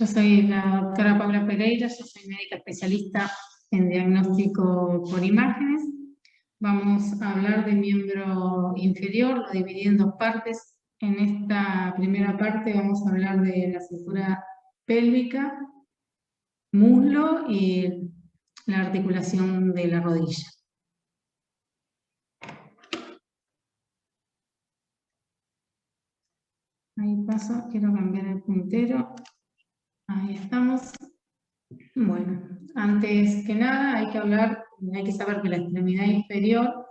Yo soy la doctora Paula Pereira, yo soy médica especialista en diagnóstico por imágenes. Vamos a hablar del miembro inferior, lo dividí en dos partes. En esta primera parte vamos a hablar de la cintura pélvica, muslo y la articulación de la rodilla. Ahí paso, quiero cambiar el puntero. Ahí estamos. Bueno, antes que nada hay que saber que la extremidad inferior,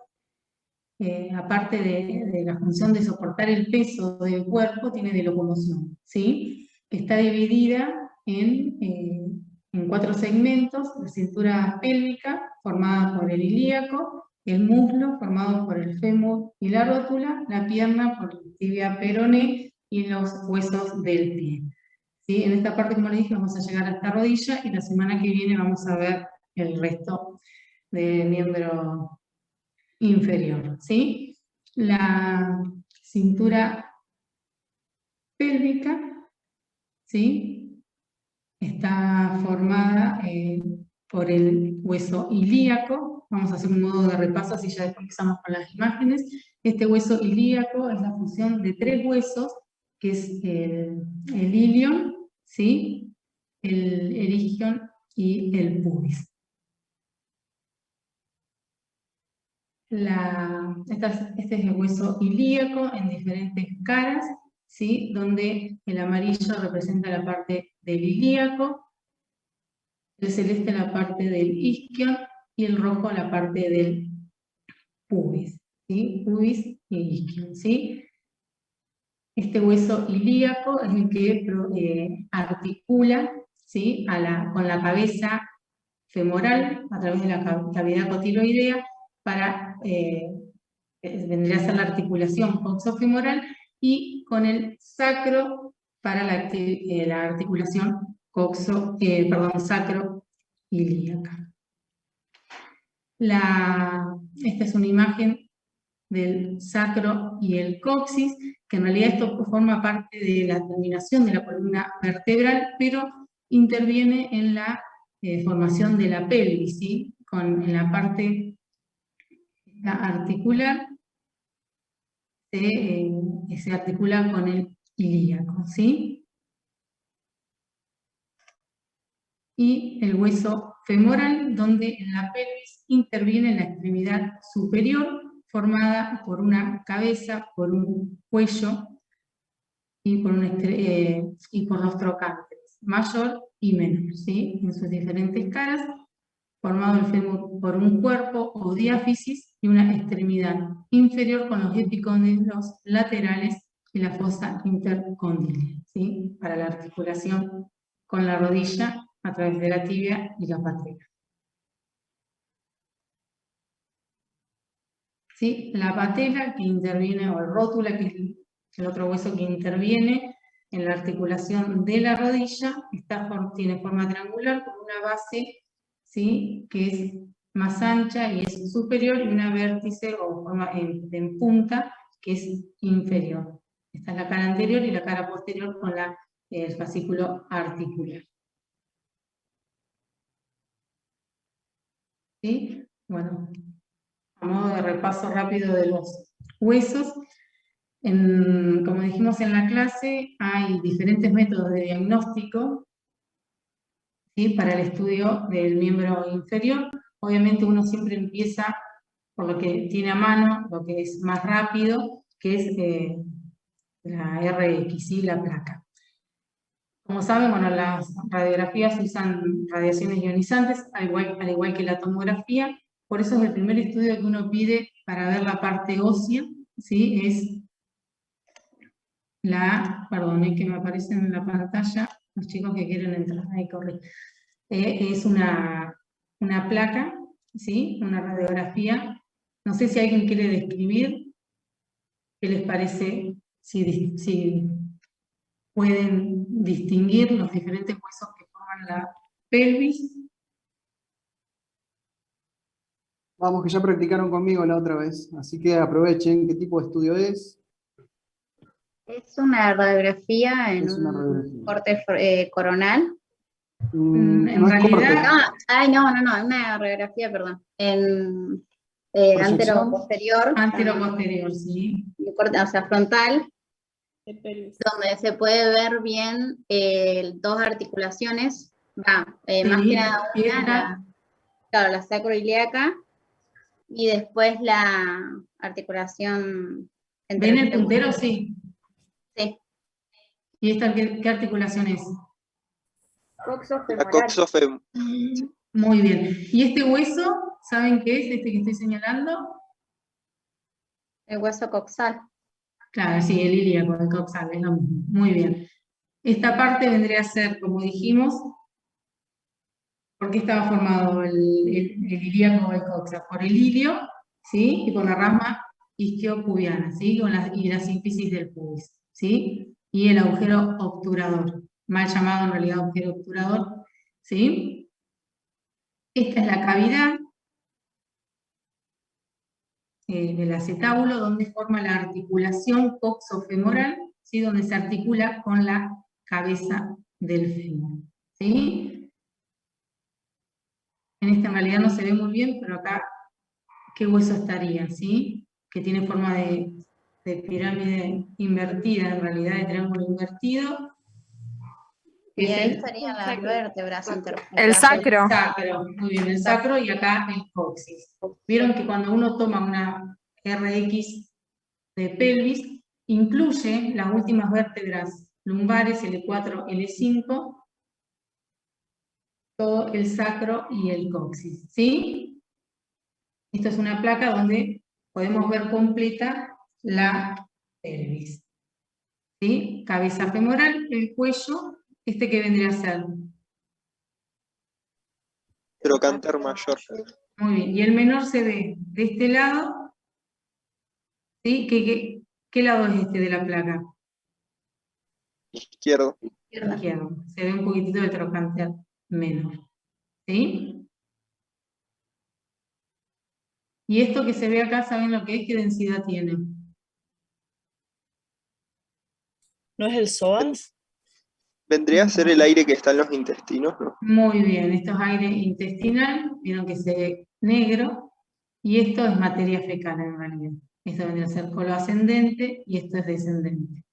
aparte de la función de soportar el peso del cuerpo, tiene de locomoción, ¿sí? Está dividida en 4 segmentos: la cintura pélvica, formada por el ilíaco, el muslo, formado por el fémur y la rótula, la pierna por la tibia peroné y los huesos del pie. ¿Sí? En esta parte, como les dije, vamos a llegar a esta rodilla y la semana que viene vamos a ver el resto del miembro inferior. ¿Sí? La cintura pélvica, ¿sí?, está formada por el hueso ilíaco. Vamos a hacer un modo de repaso, así ya después empezamos con las imágenes. Este hueso ilíaco es la fusión de 3 huesos, que es el ilion, ¿sí?, el isquion y el pubis. Este es el hueso ilíaco en diferentes caras, ¿sí?, donde el amarillo representa la parte del ilíaco, el celeste la parte del isquion y el rojo la parte del pubis, ¿sí? Pubis y isquion, ¿sí? Este hueso ilíaco es el que articula, ¿sí?, con la cabeza femoral a través de la cavidad cotiloidea para, vendría a ser la articulación coxofemoral, y con el sacro para la articulación sacro-ilíaca. Esta es una imagen del sacro y el coxis, que en realidad esto forma parte de la terminación de la columna vertebral, pero interviene en la formación de la pelvis, ¿sí?, en la parte articular se articula con el ilíaco, ¿sí? Y el hueso femoral, donde en la pelvis interviene la extremidad superior, formada por una cabeza, por un cuello y por los trocánteres, mayor y menor, ¿sí?, en sus diferentes caras, formado el fémur por un cuerpo o diáfisis y una extremidad inferior con los epicóndilos laterales y la fosa intercondiliar, ¿sí?, para la articulación con la rodilla a través de la tibia y la patela. ¿Sí? La patela que interviene, o el rótula, que es el otro hueso que interviene en la articulación de la rodilla, tiene forma triangular con una base, ¿sí?, que es más ancha y es superior, y una vértice o forma en punta que es inferior. Esta es la cara anterior y la cara posterior con el fascículo articular. ¿Sí? Bueno, a modo de repaso rápido de los huesos, como dijimos en la clase, hay diferentes métodos de diagnóstico, ¿sí?, para el estudio del miembro inferior. Obviamente uno siempre empieza por lo que tiene a mano, lo que es más rápido, que es la RX, ¿sí?, la placa. Como saben, bueno, las radiografías usan radiaciones ionizantes, al igual que la tomografía. Por eso es el primer estudio que uno pide para ver la parte ósea, ¿sí? Es perdón, es que me aparece en la pantalla los chicos que quieren entrar, ahí corre. Es una placa, ¿sí?, una radiografía. No sé si alguien quiere describir qué les parece, si pueden distinguir los diferentes huesos que forman la pelvis. Vamos, que ya practicaron conmigo la otra vez, así que aprovechen qué tipo de estudio es. Es una radiografía en Es una un radiografía. corte coronal. En No es realidad- corte. No, una radiografía, perdón. En Proyección. antero-posterior. Antero-posterior, sí. O sea, frontal, De pelvis. donde se puede ver bien dos articulaciones. Más que Sí, nada y una, esta- claro, la sacroiliaca, y después la articulación ¿Ven el entre puntero? Sí. Sí. ¿Y esta qué articulación es? La coxofemoral. Muy bien. ¿Y este hueso, saben qué es este que estoy señalando? El hueso coxal. Claro, sí, el ilíaco, el coxal, es lo mismo. Muy bien. Esta parte vendría a ser, como dijimos, ¿por qué estaba formado el ilíaco o el coxal? Por el ilio, ¿sí? Y por la rama isquiopubiana, ¿sí? Y la sínfisis del pubis, ¿sí? Y el agujero obturador, mal llamado en realidad agujero obturador, ¿sí? Esta es la cavidad del acetábulo, donde forma la articulación coxofemoral, ¿sí? Donde se articula con la cabeza del fémur, ¿sí? En esta en realidad no se ve muy bien, pero acá, ¿qué hueso estaría? ¿Sí? Que tiene forma de pirámide invertida, en realidad de triángulo invertido. Y Es ahí el estarían las vértebras. El sacro. sacro, muy bien, el sacro y acá el coxis. Vieron que cuando uno toma una RX de pelvis, incluye las últimas vértebras lumbares, L4, L5, todo el sacro y el coxis, ¿sí? Esto es una placa donde podemos ver completa la pelvis, ¿sí? Cabeza femoral, el cuello, ¿este qué vendría a ser? Trocánter mayor. Muy bien, y el menor se ve de este lado, ¿sí? ¿Qué lado es este de la placa? Izquierdo. Izquierdo. Se ve un poquitito de trocánter menor, ¿sí? Y esto que se ve acá, ¿saben lo que es? ¿Qué densidad tiene? ¿No es el psoas? Vendría a ser el aire que está en los intestinos, ¿no? Muy bien, esto es aire intestinal, vieron que se ve negro, y esto es materia fecal en realidad. Esto vendría a ser colo ascendente y esto es descendente.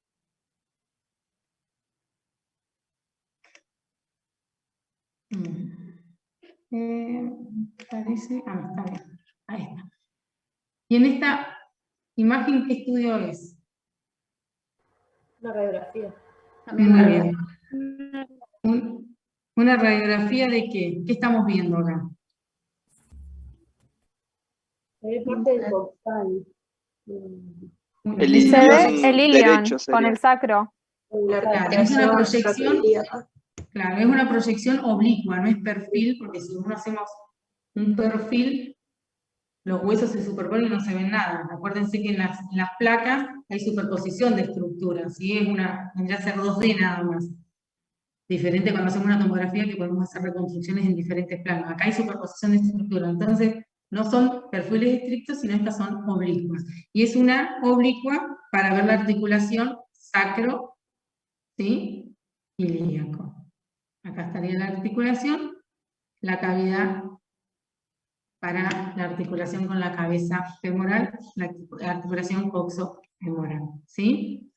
Parece, está bien, ahí está. Y en esta imagen, ¿qué estudio es? Una radiografía. Muy bien. ¿Una radiografía de qué? ¿Qué estamos viendo acá? Es parte del coxal. El Es Se una ve ilion el ilion derecho con sería. el sacro. Claro, es una proyección, claro, es una proyección oblicua, no es perfil, porque si no hacemos un perfil, los huesos se superponen y no se ven nada. Acuérdense que en las placas hay superposición de estructuras, ¿sí? Vendría a ser 2D nada más. Diferente cuando hacemos una tomografía que podemos hacer reconstrucciones en diferentes planos. Acá hay superposición de estructuras, entonces no son perfiles estrictos, sino estas son oblicuas. Y es una oblicua para ver la articulación sacro, ¿sí? Ilíaco. Acá estaría la articulación, la cavidad para la articulación con la cabeza femoral, la articulación coxofemoral, ¿sí?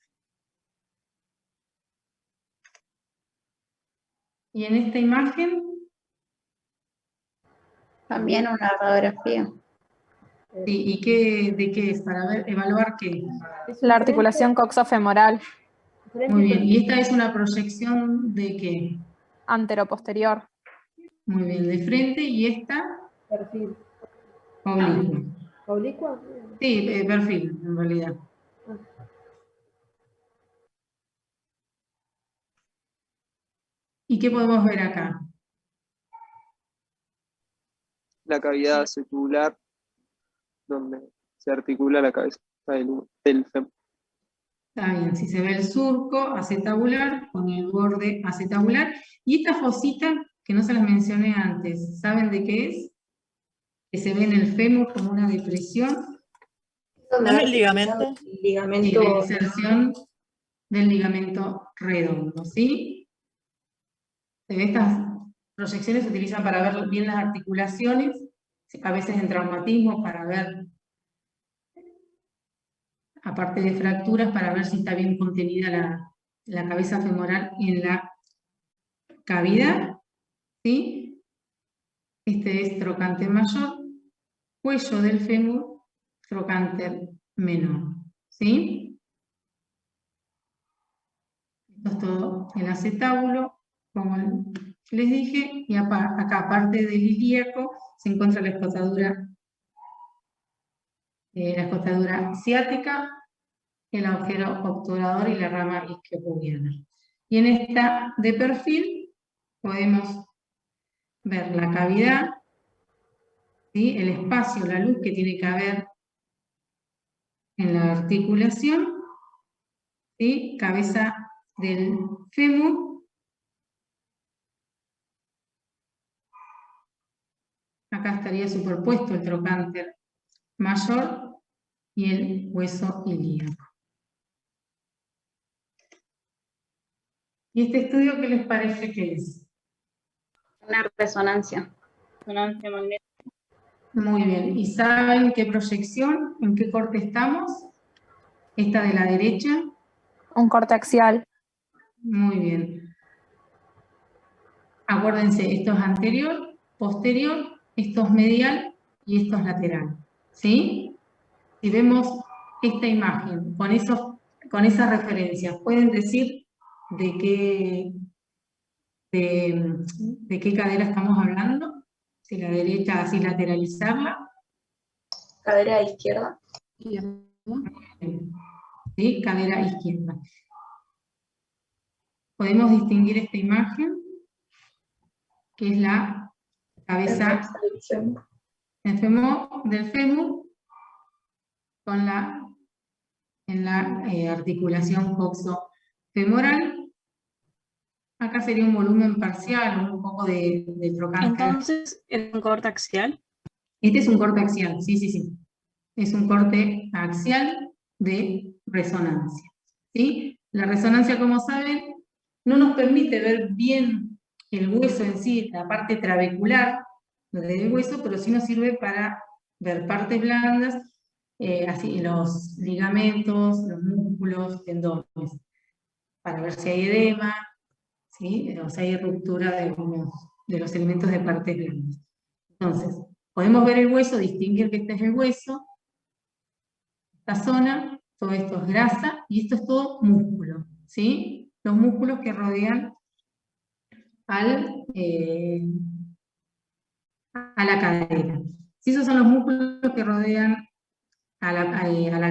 Y en esta imagen, También una radiografía. sí, ¿y de qué es? Para ver, evaluar qué. La articulación coxofemoral. Muy bien, ¿y esta es una proyección de qué? Anteroposterior. Muy bien, de frente, y esta, Perfil. oblicua. ¿Oblicua? Sí, perfil, en realidad. ¿Y qué podemos ver acá? La cavidad acetubular, donde se articula la cabeza del fémur. Está bien, si se ve el surco acetabular con el borde acetabular. Y esta fosita, que no se las mencioné antes, ¿saben de qué es? Que se ve en el fémur como una depresión. ¿No es el ligamento? Sí, la inserción del ligamento redondo, ¿sí? Estas proyecciones se utilizan para ver bien las articulaciones, a veces en traumatismo, para ver, aparte de fracturas, para ver si está bien contenida la cabeza femoral en la cavidad, ¿sí? Este es trocánter mayor, cuello del fémur, trocánter menor, ¿sí? Esto es todo el acetábulo, como les dije, y acá, aparte del ilíaco, se encuentra la escotadura ciática, el agujero obturador y la rama isquiopubiana. Y en esta de perfil podemos ver la cavidad, ¿sí? El espacio, la luz que tiene que haber en la articulación, ¿sí? Cabeza del fémur. Acá estaría superpuesto el trocánter mayor y el hueso ilíaco. ¿Y este estudio qué les parece que es? Una resonancia. Resonancia magnética. Muy bien. ¿Y saben qué proyección, en qué corte estamos? Esta de la derecha. Un corte axial. Muy bien. Acuérdense, esto es anterior, posterior, esto es medial y esto es lateral. ¿Sí? Si vemos esta imagen con esas referencias, ¿pueden decir de qué cadera estamos hablando? Si la derecha, así lateralizarla. Cadera izquierda. ¿Sí? Cadera izquierda. Podemos distinguir esta imagen, que es la cabeza del fémur con en la articulación coxofemoral. Acá sería un volumen parcial, un poco de trocánter. Entonces, ¿es un corte axial? Este es un corte axial, sí, sí, sí. Es un corte axial de resonancia, ¿sí? La resonancia, como saben, no nos permite ver bien el hueso en sí, la parte trabecular del hueso, pero sí nos sirve para ver partes blandas, así los ligamentos, los músculos, tendones, para ver si hay edema, ¿sí? O si hay ruptura de los elementos de partes blandas. Entonces, podemos ver el hueso, distinguir que este es el hueso, esta zona, todo esto es grasa, y esto es todo músculo, ¿sí? Los músculos que rodean a la cadera. ¿Sí? Esos son los músculos que rodean a la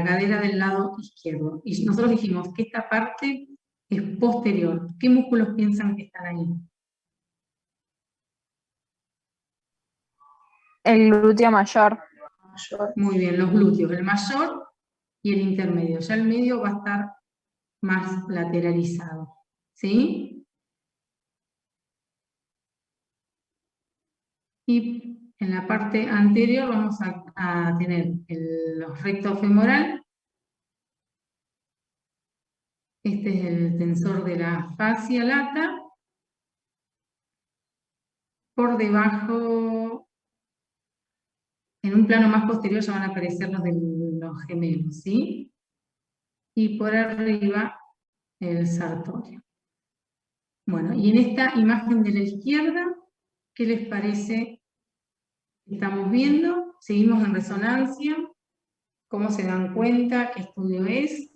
cadera del lado izquierdo. Y nosotros dijimos que esta parte es posterior. ¿Qué músculos piensan que están ahí? El glúteo mayor. Muy bien, los glúteos, el mayor y el intermedio. Ya el medio va a estar más lateralizado, ¿sí? Y en la parte anterior vamos a tener los recto femoral. Este es el tensor de la fascia lata. Por debajo, en un plano más posterior, ya van a aparecer los gemelos, ¿sí? Y por arriba, el sartorio. Bueno, y en esta imagen de la izquierda, ¿qué les parece? Estamos viendo, seguimos en resonancia. ¿Cómo se dan cuenta? ¿Qué estudio es?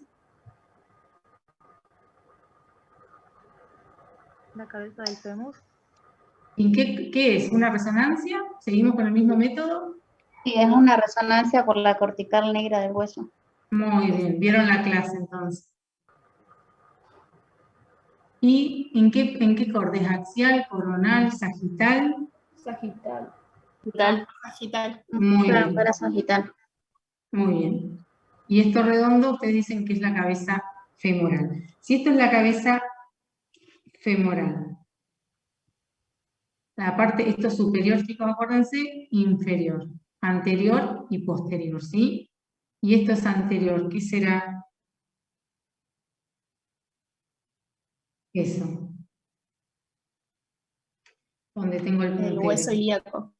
La cabeza del fémur. ¿Y qué es? ¿Una resonancia? ¿Seguimos con el mismo método? Sí, es una resonancia por la cortical negra del hueso. Muy bien, vieron la clase entonces. ¿Y en qué corte? ¿Es axial, coronal, sagital? Sagital. Sagital. Muy Claro, bien, para sagital. muy bien. Y esto redondo, ustedes dicen que es la cabeza femoral. Si esto es la cabeza femoral, la parte, esto es superior, chicos, acuérdense, inferior, anterior y posterior, ¿sí? Y esto es anterior, ¿qué será? Eso. Donde tengo el El puntero. hueso ilíaco.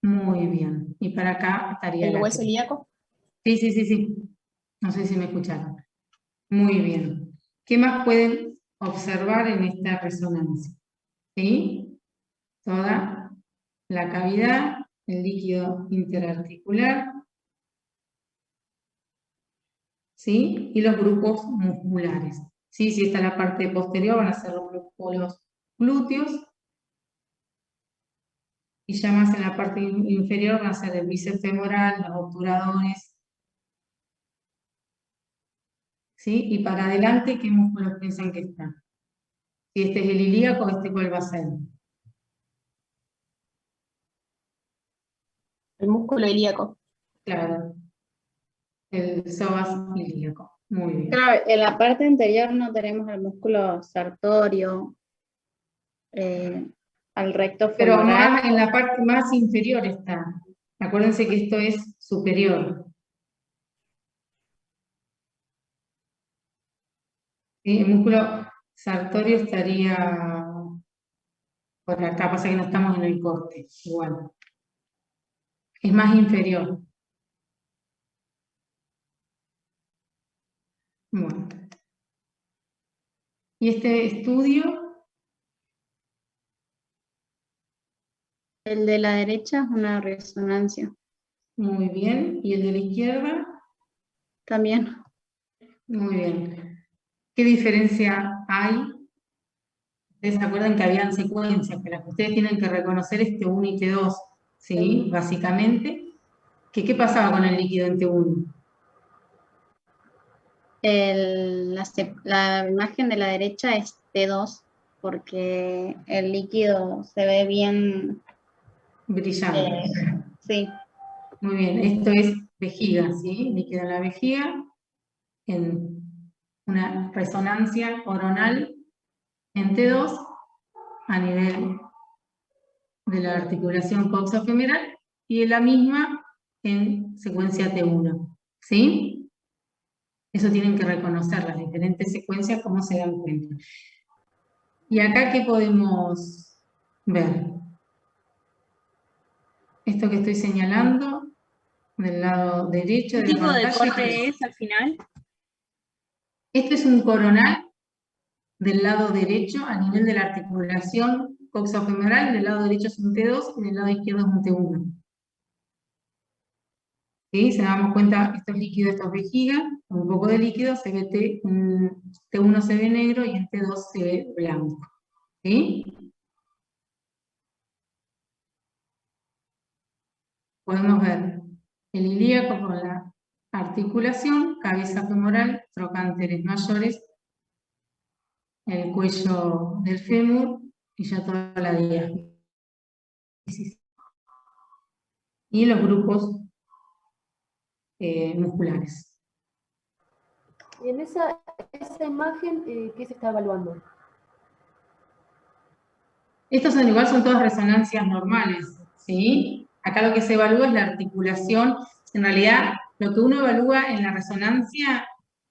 Muy bien. Y para acá estaría El la hueso cresta. ilíaco. Sí. No sé si me escucharon. Muy bien. ¿Qué más pueden observar en esta resonancia? ¿Sí? Toda la cavidad, el líquido interarticular, ¿sí? Y los grupos musculares. ¿Sí? Si esta es la parte posterior, van a ser los músculos glúteos. Y ya más en la parte inferior van a ser el bíceps femoral, los obturadores. ¿Sí? Y para adelante, ¿qué músculos piensan que están? Si este es el ilíaco, ¿este cuál va a ser? El músculo ilíaco. Claro, el psoas ilíaco. Muy bien. Claro, en la parte anterior no tenemos el músculo sartorio, al recto Pero femoral. más en la parte más inferior está. Acuérdense que esto es superior. ¿Sí? El músculo sartorio estaría por acá, pasa que no estamos en el corte. Igual. Es más inferior. Bueno. Y este estudio, El de la derecha es una resonancia muy bien. Y el de la izquierda, también. muy bien. ¿Qué diferencia hay? Ustedes se acuerdan que habían secuencias, que las que ustedes tienen que reconocer es T1 y T2, ¿sí? Básicamente. ¿Qué pasaba con el líquido en T1? La imagen de la derecha es T2 porque el líquido se ve bien, Brillante. sí, Muy bien, esto es vejiga, ¿sí? Líquido en la vejiga, en una resonancia coronal en T2 a nivel de la articulación coxofemoral y en la misma en secuencia T1, ¿sí? Eso tienen que reconocer, las diferentes secuencias, cómo se dan cuenta. ¿Y acá qué podemos ver? Esto que estoy señalando del lado derecho ¿Qué de la tipo de pantalla. corte es al final? Este es un coronal del lado derecho a nivel de la articulación coxofemoral. Del lado derecho es un T2 y del lado izquierdo es un T1. ¿Sí? Se damos cuenta, esto es líquido, esto es vejiga, con un poco de líquido se ve T1 se ve negro y en T2 se ve blanco. ¿Sí? Podemos ver el ilíaco con la articulación, cabeza femoral, trocánteres mayores, el cuello del fémur y ya toda la diástasis. Y los grupos musculares. Y en esa imagen, ¿qué se está evaluando? Estos son igual, son todas resonancias normales, ¿sí? Acá lo que se evalúa es la articulación. En realidad, lo que uno evalúa en la resonancia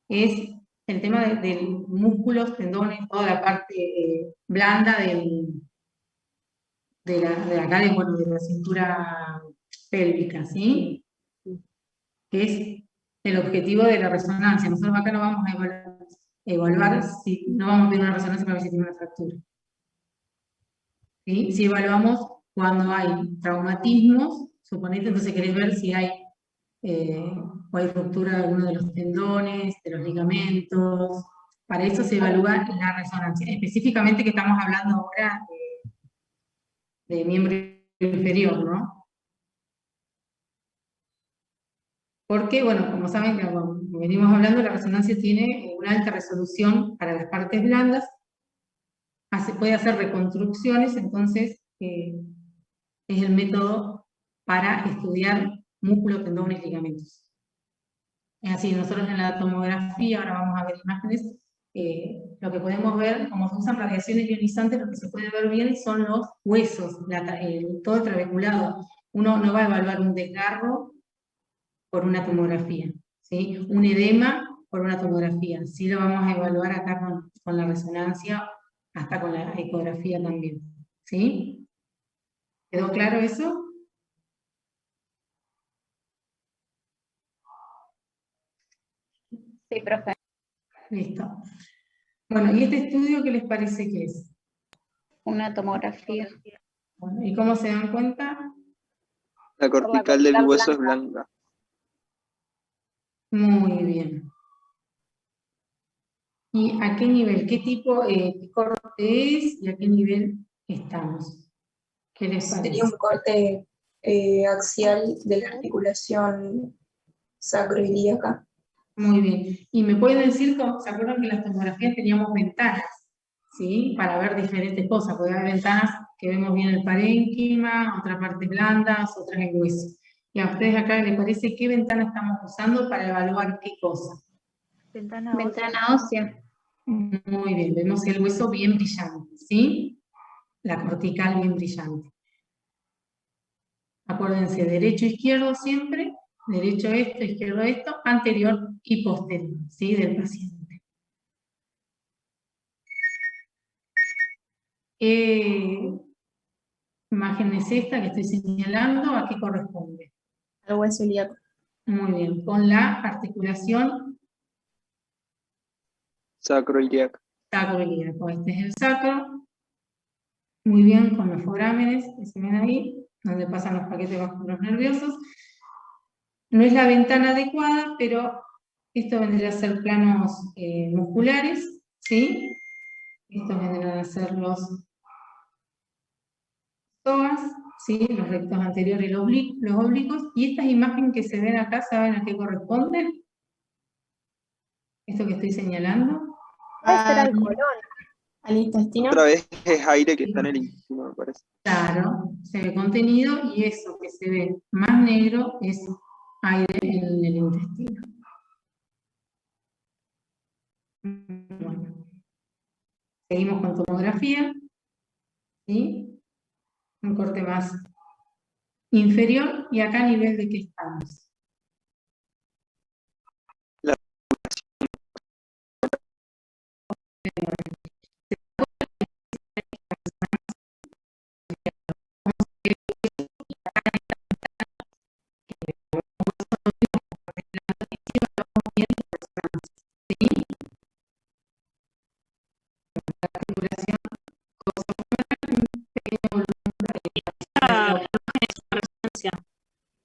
es el tema de músculos, tendones, toda la parte blanda de acá, de la cintura pélvica, ¿sí? Que es el objetivo de la resonancia. Nosotros acá no vamos a evaluar si no vamos a tener una resonancia para ver si tiene una fractura. ¿Sí? Si evaluamos cuando hay traumatismos, suponete, entonces querés ver si hay o hay ruptura de alguno de los tendones, de los ligamentos. Para eso se evalúa la resonancia. Específicamente que estamos hablando ahora de miembro inferior, ¿no? Porque, bueno, como saben, como venimos hablando, la resonancia tiene una alta resolución para las partes blandas, puede hacer reconstrucciones, entonces es el método para estudiar músculo, tendones, ligamentos. Es así, nosotros en la tomografía, ahora vamos a ver imágenes, lo que podemos ver, como se usan radiaciones ionizantes, lo que se puede ver bien son los huesos, todo el trabeculado. Uno no va a evaluar un desgarro por una tomografía, ¿sí? Un edema por una tomografía, sí lo vamos a evaluar acá con la resonancia, hasta con la ecografía también, ¿sí? ¿Quedó claro eso? Sí, profe. Listo. Bueno, ¿y este estudio qué les parece que es? Una tomografía. Bueno, ¿y cómo se dan cuenta? La cortical del hueso es blanca. Muy bien. ¿Y a qué nivel? ¿Qué tipo, qué corte es y a qué nivel estamos? ¿Qué les parece? Sería un corte axial de la articulación sacroilíaca. Muy bien. ¿Y me pueden decir, se acuerdan que en las tomografías teníamos ventanas, ¿sí? Para ver diferentes cosas, porque hay ventanas que vemos bien el parénquima, otras partes blandas, otras el hueso. Y a ustedes acá les parece qué ventana estamos usando para evaluar qué cosa. Ventana ósea. Muy bien, vemos el hueso bien brillante, ¿sí? La cortical bien brillante. Acuérdense, derecho, izquierdo siempre, derecho esto, izquierdo esto, anterior y posterior, ¿sí? Del paciente. Imagen es esta que estoy señalando, ¿a qué corresponde? Al hueso ilíaco. Muy bien, con la articulación Sacroiliaca. sacroiliaco. Este es el sacro. Muy bien, con los forámenes que se ven ahí, donde pasan los paquetes vasculares nerviosos. No es la ventana adecuada, pero esto vendría a ser planos musculares, ¿sí? Estos vendrán a ser los psoas, ¿sí? Los rectos anteriores y los oblicuos. Y estas imágenes que se ven acá, ¿saben a qué corresponden? Esto que estoy señalando. Al intestino. Otra vez es aire que está en el intestino, me parece. Claro, se ve contenido y eso que se ve más negro es aire en el intestino. Bueno, seguimos con tomografía, ¿sí? Un corte más inferior y acá a nivel de qué estamos.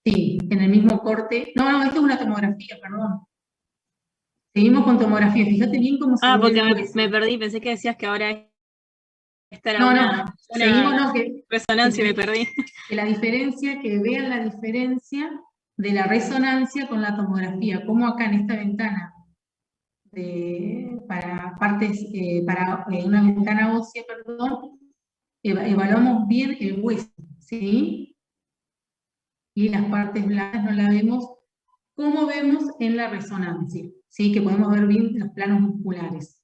Sí, en el mismo corte. No, esto es una tomografía, perdón. Seguimos con tomografía. Fíjate bien cómo se ve Porque el hueso. me perdí, pensé que decías que ahora esta era No, una seguimos, no, que resonancia y me perdí. que la diferencia, que vean la diferencia de la resonancia con la tomografía, como acá en esta ventana, para una ventana ósea, perdón, evaluamos bien el hueso, ¿sí? Y las partes blancas no las vemos como vemos en la resonancia, ¿sí? Que podemos ver bien los planos musculares.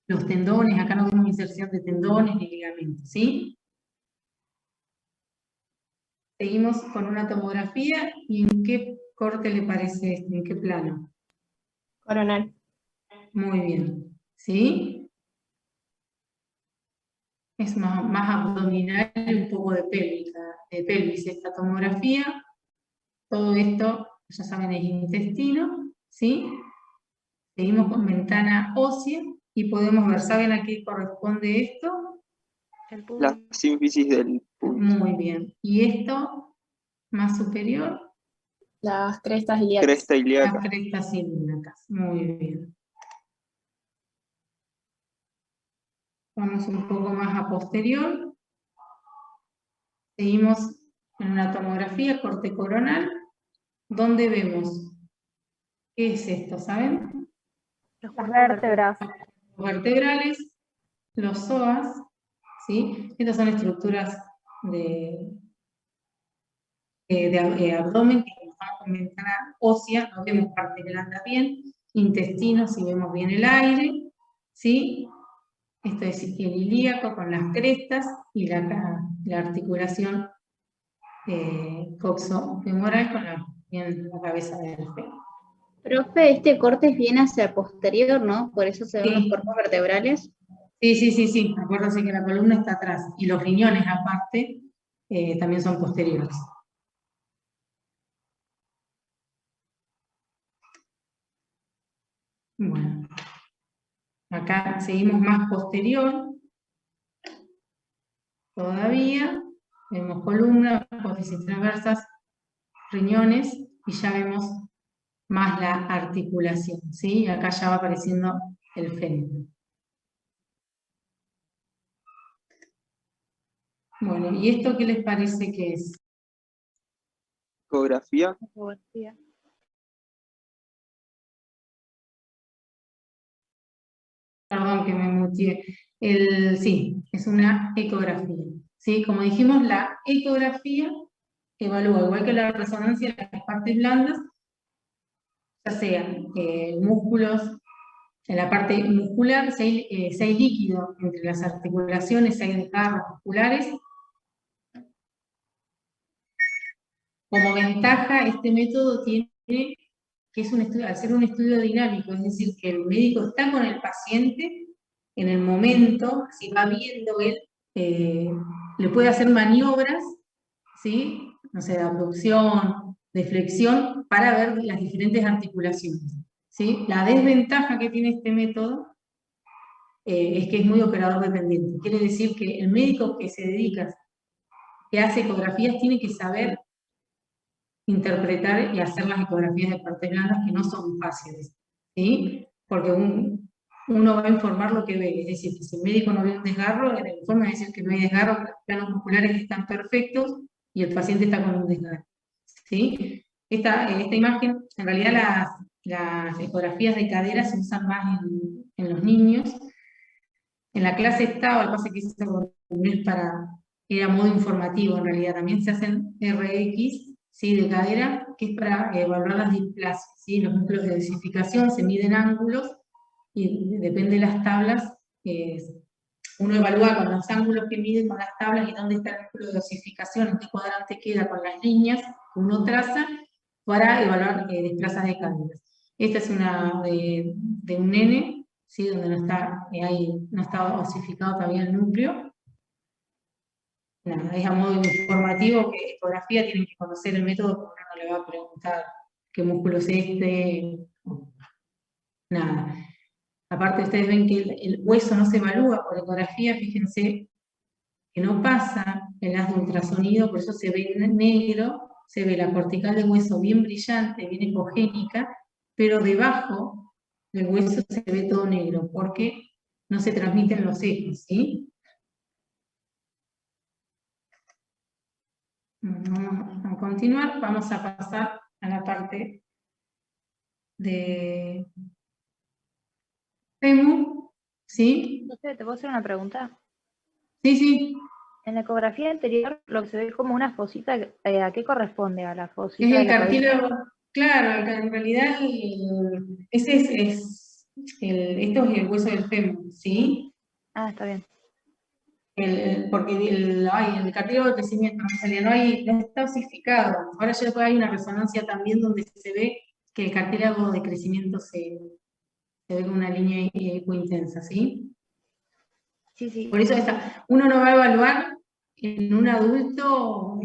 Los tendones, acá no vemos inserción de tendones ni ligamentos, ¿sí? Seguimos con una tomografía, ¿y en qué corte le parece este? ¿En qué plano? Coronal. Muy bien, ¿sí? Es más abdominal y un poco de pelvis esta tomografía. Todo esto, ya saben, es intestino, ¿sí? Seguimos con ventana ósea y podemos ver, ¿saben a qué corresponde esto? La sínfisis del pubis. Muy bien. ¿Y esto, más superior? Las crestas ilíacas. Cresta Las ilíaca. crestas ilíacas. Muy bien. Vamos un poco más a posterior. Seguimos en una tomografía, corte coronal, donde vemos, ¿qué es esto? ¿Saben? Las vértebras. Los vertebrales, los psoas, ¿sí? Estas son estructuras de abdomen, que como estamos con ventana ósea, no vemos parte blanda bien, intestino, si vemos bien el aire, ¿sí? Esto es el ilíaco con las crestas y la articulación coxofemoral con la cabeza del fémur. Profe, este corte viene hacia el posterior, ¿no? Por eso se ven Sí. los cuerpos vertebrales. Sí. Acuérdense que la columna está atrás y los riñones aparte también son posteriores. Bueno, acá seguimos más posterior. Todavía vemos columna, apófisis transversas, riñones y ya vemos más la articulación, ¿sí? Acá ya va apareciendo el fémur. Bueno, ¿y esto qué les parece que es? Ecografía. Perdón que me muteé. Sí, es una ecografía. ¿Sí? Como dijimos, la ecografía evalúa, igual que la resonancia, las partes blandas, ya sean músculos, en la parte muscular, si hay líquido entre las articulaciones, si hay desgarros musculares. Como ventaja, este método tiene que es un estudio, al ser un estudio dinámico, es decir, que el médico está con el paciente en el momento, si va viendo él, le puede hacer maniobras, ¿sí? No sé, de abducción, de flexión, para ver las diferentes articulaciones, ¿sí? La desventaja que tiene este método es que es muy operador dependiente. Quiere decir que el médico que se dedica, que hace ecografías, tiene que saber interpretar y hacer las ecografías de partes blandas que no son fáciles, ¿sí? Porque uno va a informar lo que ve, es decir, que si el médico no ve un desgarro, en el informe va a decir que no hay desgarro, que los planos musculares están perfectos y el paciente está con un desgarro, ¿sí? Esta imagen, en realidad las ecografías de cadera se usan más en los niños. En la clase estaba, el pase que hice era modo informativo en realidad, también se hacen RX, ¿sí? De cadera, que es para evaluar las displasias, ¿sí? Los núcleos de dosificación, se miden ángulos, y depende de las tablas, uno evalúa con los ángulos que mide con las tablas y dónde está el núcleo de dosificación, en qué cuadrante queda con las líneas que uno traza, para evaluar displasias de cadera. Esta es una de un nene, ¿sí? Donde no está osificado todavía el núcleo. Nada, es a modo informativo que ecografía tienen que conocer el método, porque uno no le va a preguntar qué músculo es este. Nada. Aparte ustedes ven que el hueso no se evalúa por ecografía, fíjense que no pasa el haz de ultrasonido, por eso se ve negro, se ve la cortical del hueso bien brillante, bien ecogénica, pero debajo del hueso se ve todo negro, porque no se transmiten los ejes, ¿sí? Vamos a continuar, vamos a pasar a la parte de fémur, ¿sí? ¿Te puedo hacer una pregunta? Sí. En la ecografía anterior, lo que se ve como una fosita, ¿a qué corresponde? ¿A la fosita Es de el la cabeza? cartílago, claro, en realidad ese esto es el hueso del fémur, ¿sí? Ah, está bien. Porque el cartílago de crecimiento no está osificado. Ahora ya después hay una resonancia también donde se ve que el cartílago de crecimiento se ve con una línea ecointensa, ¿sí? Sí. Por eso uno no va a evaluar en un adulto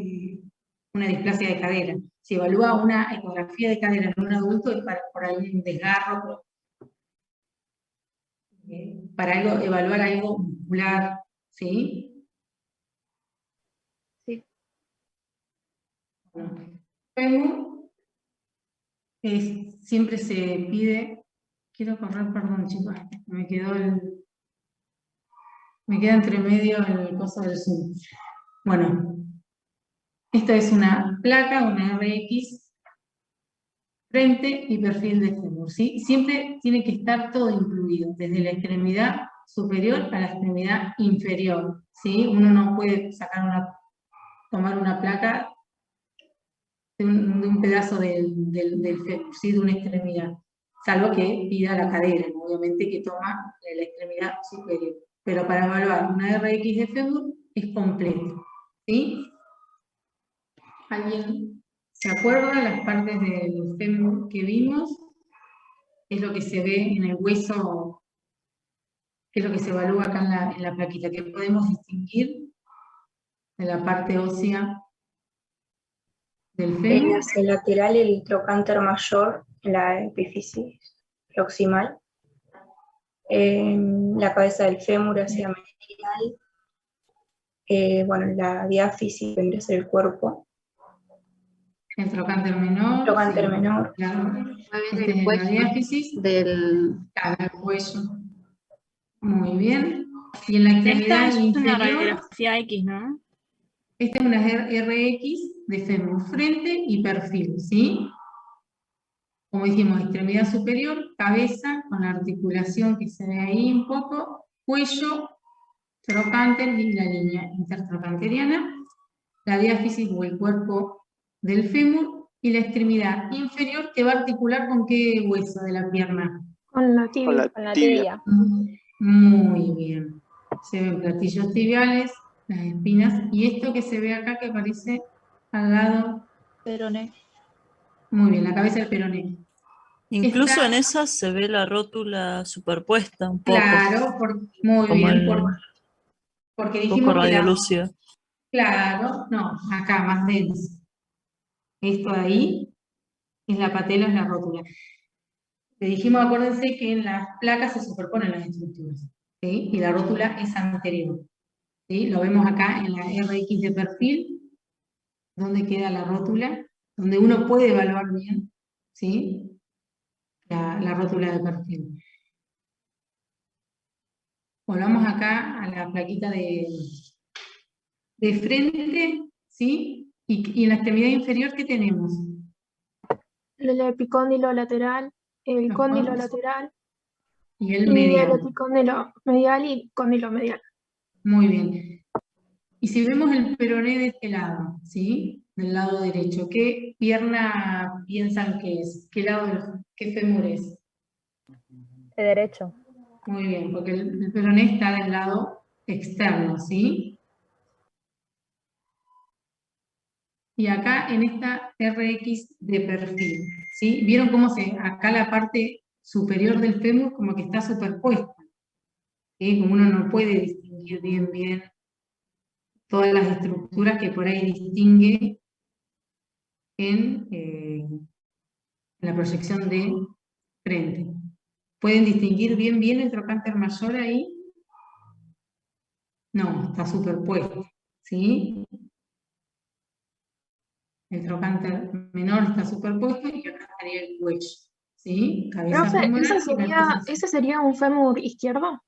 una displasia de cadera. Si evalúa una ecografía de cadera en un adulto es por algún desgarro, para evaluar algo muscular, ¿sí? Sí. Bueno, fémur, siempre se pide, quiero correr, perdón chicos, me queda entre medio el coso del Zoom. Bueno, esta es una placa, una RX, frente y perfil de fémur, ¿sí? Siempre tiene que estar todo incluido, desde la extremidad superior a la extremidad inferior, ¿sí? Uno no puede tomar una placa de un pedazo del fémur, ¿sí? De una extremidad, salvo que pida la cadera, obviamente que toma la extremidad superior. Pero para evaluar una RX de fémur es completo, ¿sí? ¿Alguien se acuerda las partes del fémur que vimos? es lo que se ve en el hueso, que es lo que se evalúa acá en la plaquita, que podemos distinguir de la parte ósea del fémur. Hacia el lateral, el trocánter mayor, la epífisis proximal. La cabeza del fémur hacia medial. Bueno, la diáfisis vendría a ser el cuerpo. El trocánter menor. Trocánter sí, menor. claro. Este El es la cuello diáfisis, del... el cuello. Muy bien. Y en la Esta extremidad es una inferior, radiografía X, ¿no? esta es una RX de fémur, frente y perfil, ¿sí? Como dijimos, extremidad superior, cabeza, con la articulación que se ve ahí un poco, cuello, trocánter y la línea intertrocanteriana, la diáfisis o el cuerpo del fémur, y la extremidad inferior que va a articular con qué hueso de la pierna. Con la Con tibia. la Con la tibia. tibia. Muy bien. Se ven platillos tibiales, las espinas, y esto que se ve acá que aparece al lado. Peroné. Muy bien, la cabeza del peroné. Incluso Esta- en esas se ve la rótula superpuesta un poco. Claro, muy Como bien, el- porque un dijimos poco que radiolúcida. claro, no, acá más denso. Esto de ahí es la patela, es la rótula. Le dijimos, acuérdense que en las placas se superponen las estructuras, ¿sí? Y la rótula es anterior, ¿sí? Lo vemos acá en la RX de perfil, donde queda la rótula, donde uno puede evaluar bien, ¿sí? La rótula de perfil. Volvamos acá a la plaquita de frente, ¿sí? Y en la extremidad inferior, ¿qué tenemos? El epicóndilo lateral, el Los cóndilo conos lateral y el y medial. el epicóndilo medial y cóndilo medial. Muy bien. Y si vemos el peroné de este lado, ¿sí? Del lado derecho, ¿qué pierna piensan que es? ¿Qué lado, qué fémur es? De derecho. Muy bien, porque el peroné está del lado externo, ¿sí? Y acá en esta RX de perfil, ¿sí? ¿Vieron cómo acá la parte superior del fémur como que está superpuesta? ¿Sí? Como uno no puede distinguir bien todas las estructuras que por ahí distingue en la proyección de frente. ¿Pueden distinguir bien el trocánter mayor ahí? No, está superpuesto, ¿sí? El trocánter menor está superpuesto y acá estaría el cuello, ¿sí? Cabeza Profe, femoral y la posición. ¿ese sería un fémur izquierdo?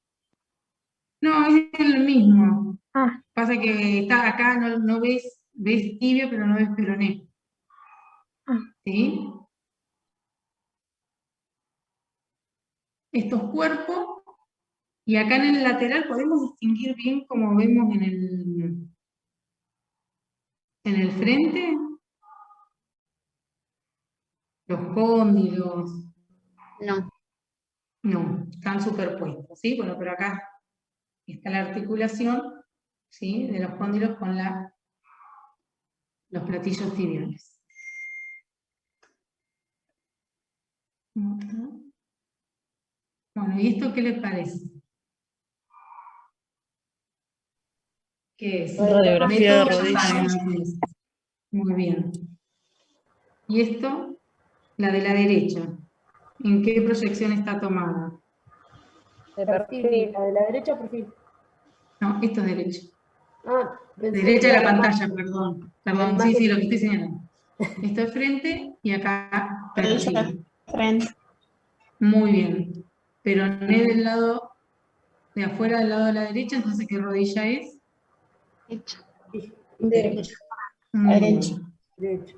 No, es el mismo. Ah, Pasa que está acá, no ves tibia, pero no ves peroné. ah. ¿Sí? Estos cuerpos, y acá en el lateral podemos distinguir bien como vemos en el frente, los cóndilos, No, no, están superpuestos, ¿sí? Bueno, pero acá está la articulación, ¿sí? De los cóndilos con los platillos tibiales. Bueno, ¿y esto qué les parece? ¿Qué es? Radiografía de Método, ya saben rodillas. lo que es. Muy bien. ¿Y esto? La de la derecha. ¿En qué proyección está tomada? De Perfil, la de la derecha, perfil. No, esto es derecho. Ah, pensé Derecha de que la era pantalla, más- perdón. la Perdón, sí, imagen lo que de- estoy señalando. Esto es frente y acá perfil. Frente. Muy bien. Peroné del lado de afuera, del lado de la derecha, entonces ¿qué rodilla es? Derecho. Muy Derecha. bien. derecha.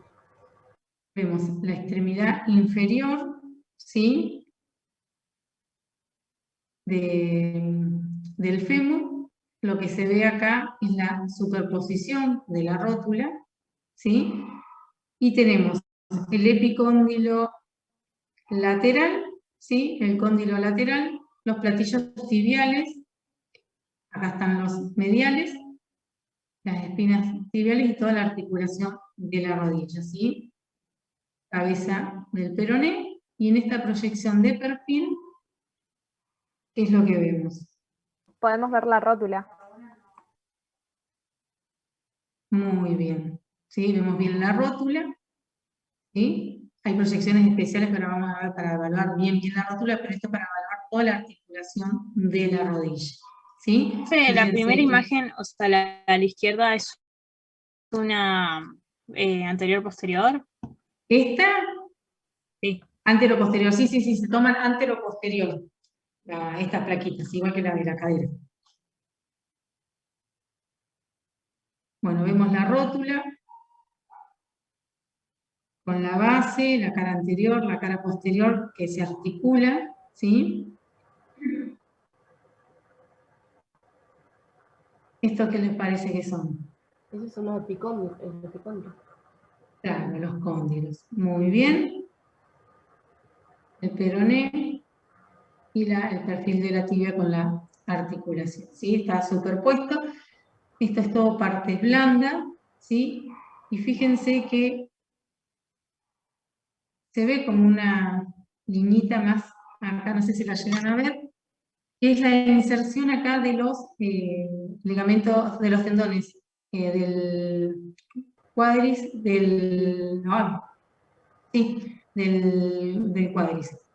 Vemos la extremidad inferior, ¿sí? Del fémur. Lo que se ve acá es la superposición de la rótula, ¿sí? Y tenemos el epicóndilo lateral, ¿sí? El cóndilo lateral, los platillos tibiales, acá están los mediales, las espinas tibiales y toda la articulación de la rodilla, ¿sí? Cabeza del peroné Y en esta proyección de perfil, ¿qué es lo que vemos? Podemos ver la rótula. Muy bien. ¿Sí? Vemos bien la rótula. ¿Sí? Hay proyecciones especiales que ahora vamos a ver para evaluar bien la rótula, pero esto es para evaluar toda la articulación de la rodilla. ¿Sí? La Fíjense primera que imagen, o sea, la a la izquierda es una anterior-posterior. esta, Sí. antero-posterior, sí, se toman antero-posterior, estas plaquitas, igual que la de la cadera. Bueno, vemos la rótula, con la base, la cara anterior, la cara posterior, que se articula, ¿sí? ¿Esto qué les parece que son? Esos son los epicóndilos. Claro, los cóndilos. Muy bien. El peroné y el perfil de la tibia con la articulación, ¿sí? Está superpuesto. Esto es todo parte blanda, ¿sí? Y fíjense que se ve como una liñita más, acá no sé si la llegan a ver, que es la inserción acá de los ligamentos, de los tendones del cuádriceps, del cuádriceps.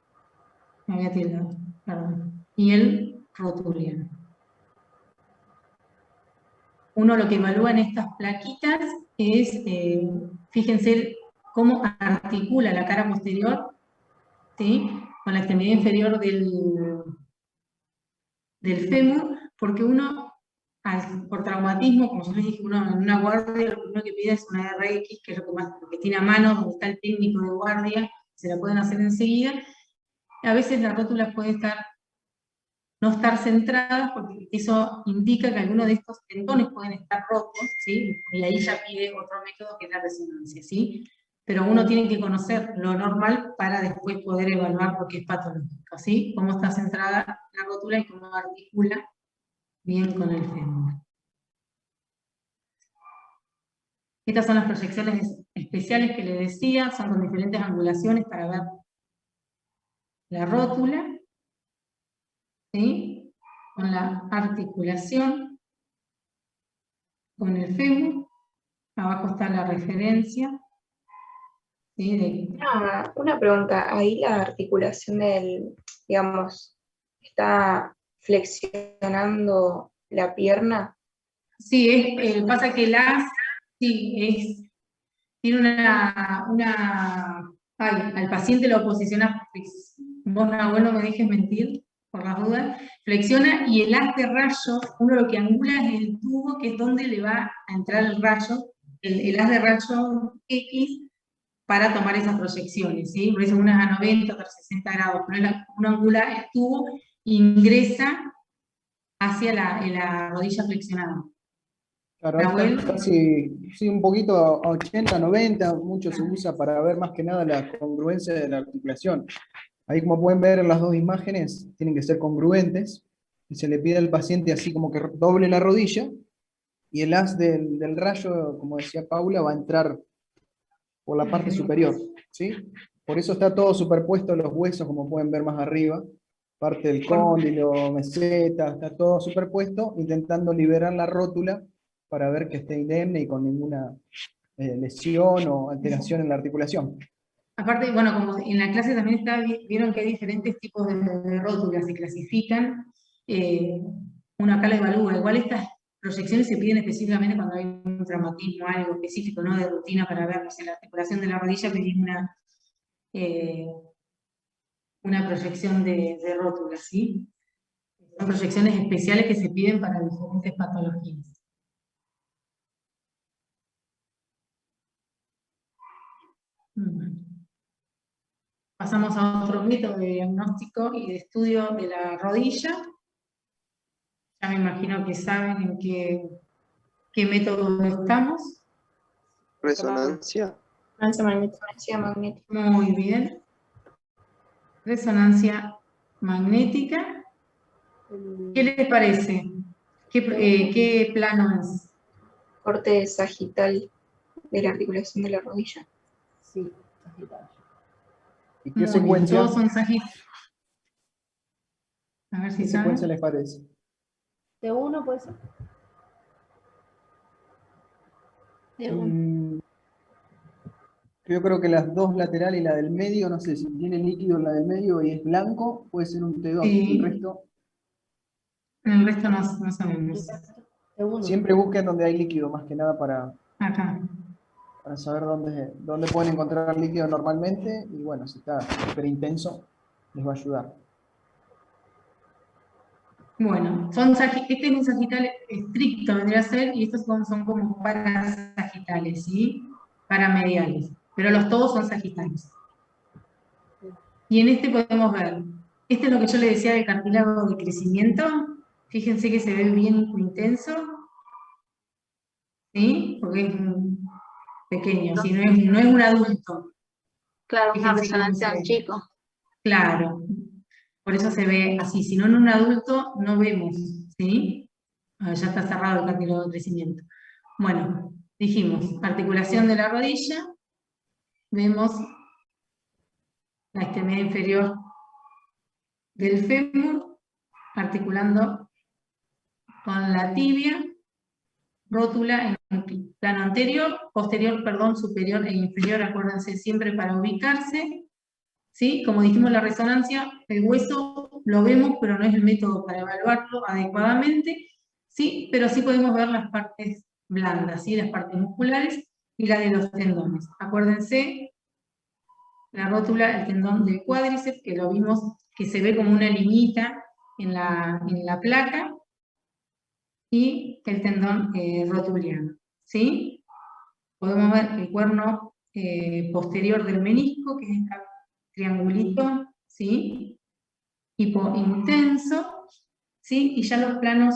Me había tildado, perdón. Y el rotuliano. Uno lo que evalúa en estas plaquitas es, fíjense cómo articula la cara posterior, ¿sí? Con la extremidad inferior del fémur, porque uno, por traumatismo, como yo les dije, uno en una guardia lo primero que pide es una RX, que es lo que tiene a mano, donde está el técnico de guardia, se la pueden hacer enseguida. A veces la rótula puede no estar centradas, porque eso indica que algunos de estos tendones pueden estar rotos, ¿sí? Y ahí ya pide otro método que es la resonancia, ¿sí? Pero uno tiene que conocer lo normal para después poder evaluar lo que es patológico, ¿sí? Cómo está centrada la rótula y cómo articula bien con el fémur. Estas son las proyecciones especiales que les decía, son con diferentes angulaciones para ver la rótula, ¿sí? Con la articulación, con el fémur. Abajo está la referencia. ¿Sí? Una pregunta, ahí la articulación digamos, está flexionando la pierna. Sí, pasa que tiene al paciente lo posiciona, vos Nahuel no me dejes mentir, por las dudas, flexiona y el haz de rayo, uno lo que angula es el tubo, que es donde le va a entrar el rayo, el haz de rayo X, para tomar esas proyecciones, ¿sí? Por eso unas a 90, otras a 60 grados, uno angula el tubo e ingresa hacia la rodilla flexionada. Claro, ahí está casi, sí, un poquito a 80, 90, mucho se usa para ver más que nada la congruencia de la articulación. Ahí, como pueden ver en las dos imágenes, tienen que ser congruentes, y se le pide al paciente así como que doble la rodilla, y el haz del rayo, como decía Paula, va a entrar por la parte superior, ¿sí? Por eso está todo superpuesto los huesos, como pueden ver más arriba, parte del cóndilo, meseta, está todo superpuesto, intentando liberar la rótula para ver que esté indemne y con ninguna lesión o alteración en la articulación. Aparte, bueno, como en la clase también vieron que hay diferentes tipos de rótulas, se clasifican, uno acá la evalúa, igual estas proyecciones se piden específicamente cuando hay un traumatismo, algo específico, ¿no? De rutina para ver, no sé, la articulación de la rodilla, pedir una proyección de rótula, ¿sí? Son proyecciones especiales que se piden para diferentes patologías. Pasamos a otro método de diagnóstico y de estudio de la rodilla. Ya me imagino que saben en qué método estamos. Resonancia. Resonancia magnética. Muy bien. Resonancia magnética. ¿Qué les parece? ¿Qué plano es? Corte sagital de la articulación de la rodilla. Sí, sagital. ¿Y Muy qué bien, secuencia? todos son sagitales. A ver si ¿Qué saben. secuencia les parece? T1 puede ser. T1. Yo creo que las dos laterales y la del medio, no sé, si tiene líquido en la del medio y es blanco, puede ser un T2. Sí. El resto, En el resto no sabemos. T1. siempre busquen donde hay líquido, más que nada para Acá. saber dónde pueden encontrar líquido normalmente. Y bueno, si está súper intenso, les va a ayudar. Bueno, este es un sagital estricto, vendría a ser, y estos son como parasagitales, ¿sí? Paramediales. Pero los todos son sagitales. Y en este podemos ver, este es lo que yo le decía del cartílago de crecimiento. Fíjense que se ve bien intenso, ¿sí? Porque es pequeño, ¿sí? No es un adulto. Claro, una Fíjense cómo resonancia se de un ve. chico. Claro, por eso se ve así. Si no en un adulto, no vemos, ¿sí? Ya está cerrado el cartílago de crecimiento. Bueno, dijimos, articulación de la rodilla, vemos la extremidad inferior del fémur, articulando con la tibia, rótula en plano anterior, posterior, perdón, superior e inferior, acuérdense siempre para ubicarse, ¿sí? Como dijimos la resonancia, el hueso lo vemos, pero no es el método para evaluarlo adecuadamente, ¿sí? Pero sí podemos ver las partes blandas, ¿sí? Las partes musculares y la de los tendones. Acuérdense, la rótula, el tendón del cuádriceps, que lo vimos, que se ve como una liñita en la placa, y el tendón rotuliano, ¿sí? Podemos ver el cuerno posterior del menisco, que es este triangulito, ¿sí? Hipointenso, ¿sí? Y ya los planos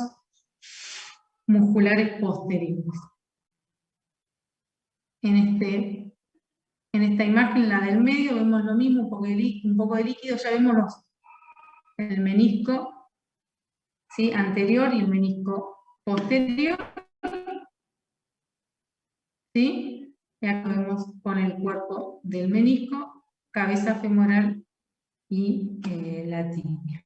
musculares posteriores. En esta imagen, la del medio, vemos lo mismo, un poco de líquido, ya vemos el menisco, ¿sí? Anterior y el menisco posterior, ¿sí? Y acá vemos con el cuerpo del menisco, cabeza femoral y la tibia.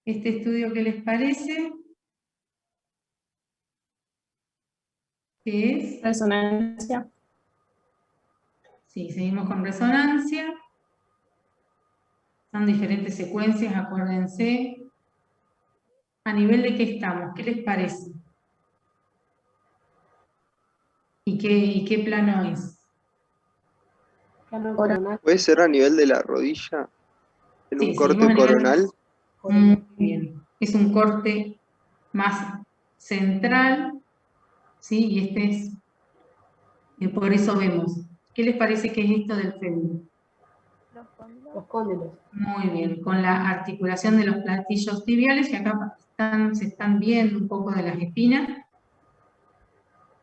Este estudio, ¿qué les parece? ¿Qué es? Resonancia. Sí, seguimos con resonancia. Son diferentes secuencias, acuérdense. ¿A nivel de qué estamos? ¿Qué les parece? ¿Y qué plano es? Plano coronal. ¿Puede ser a nivel de la rodilla? ¿En Sí, un seguimos corte a nivel coronal? Muy bien. Es un corte más central, ¿sí? Y este es, por eso vemos. ¿Qué les parece que es esto del fémur? Los cóndilos. Muy bien, con la articulación de los platillos tibiales, que acá se están viendo un poco de las espinas,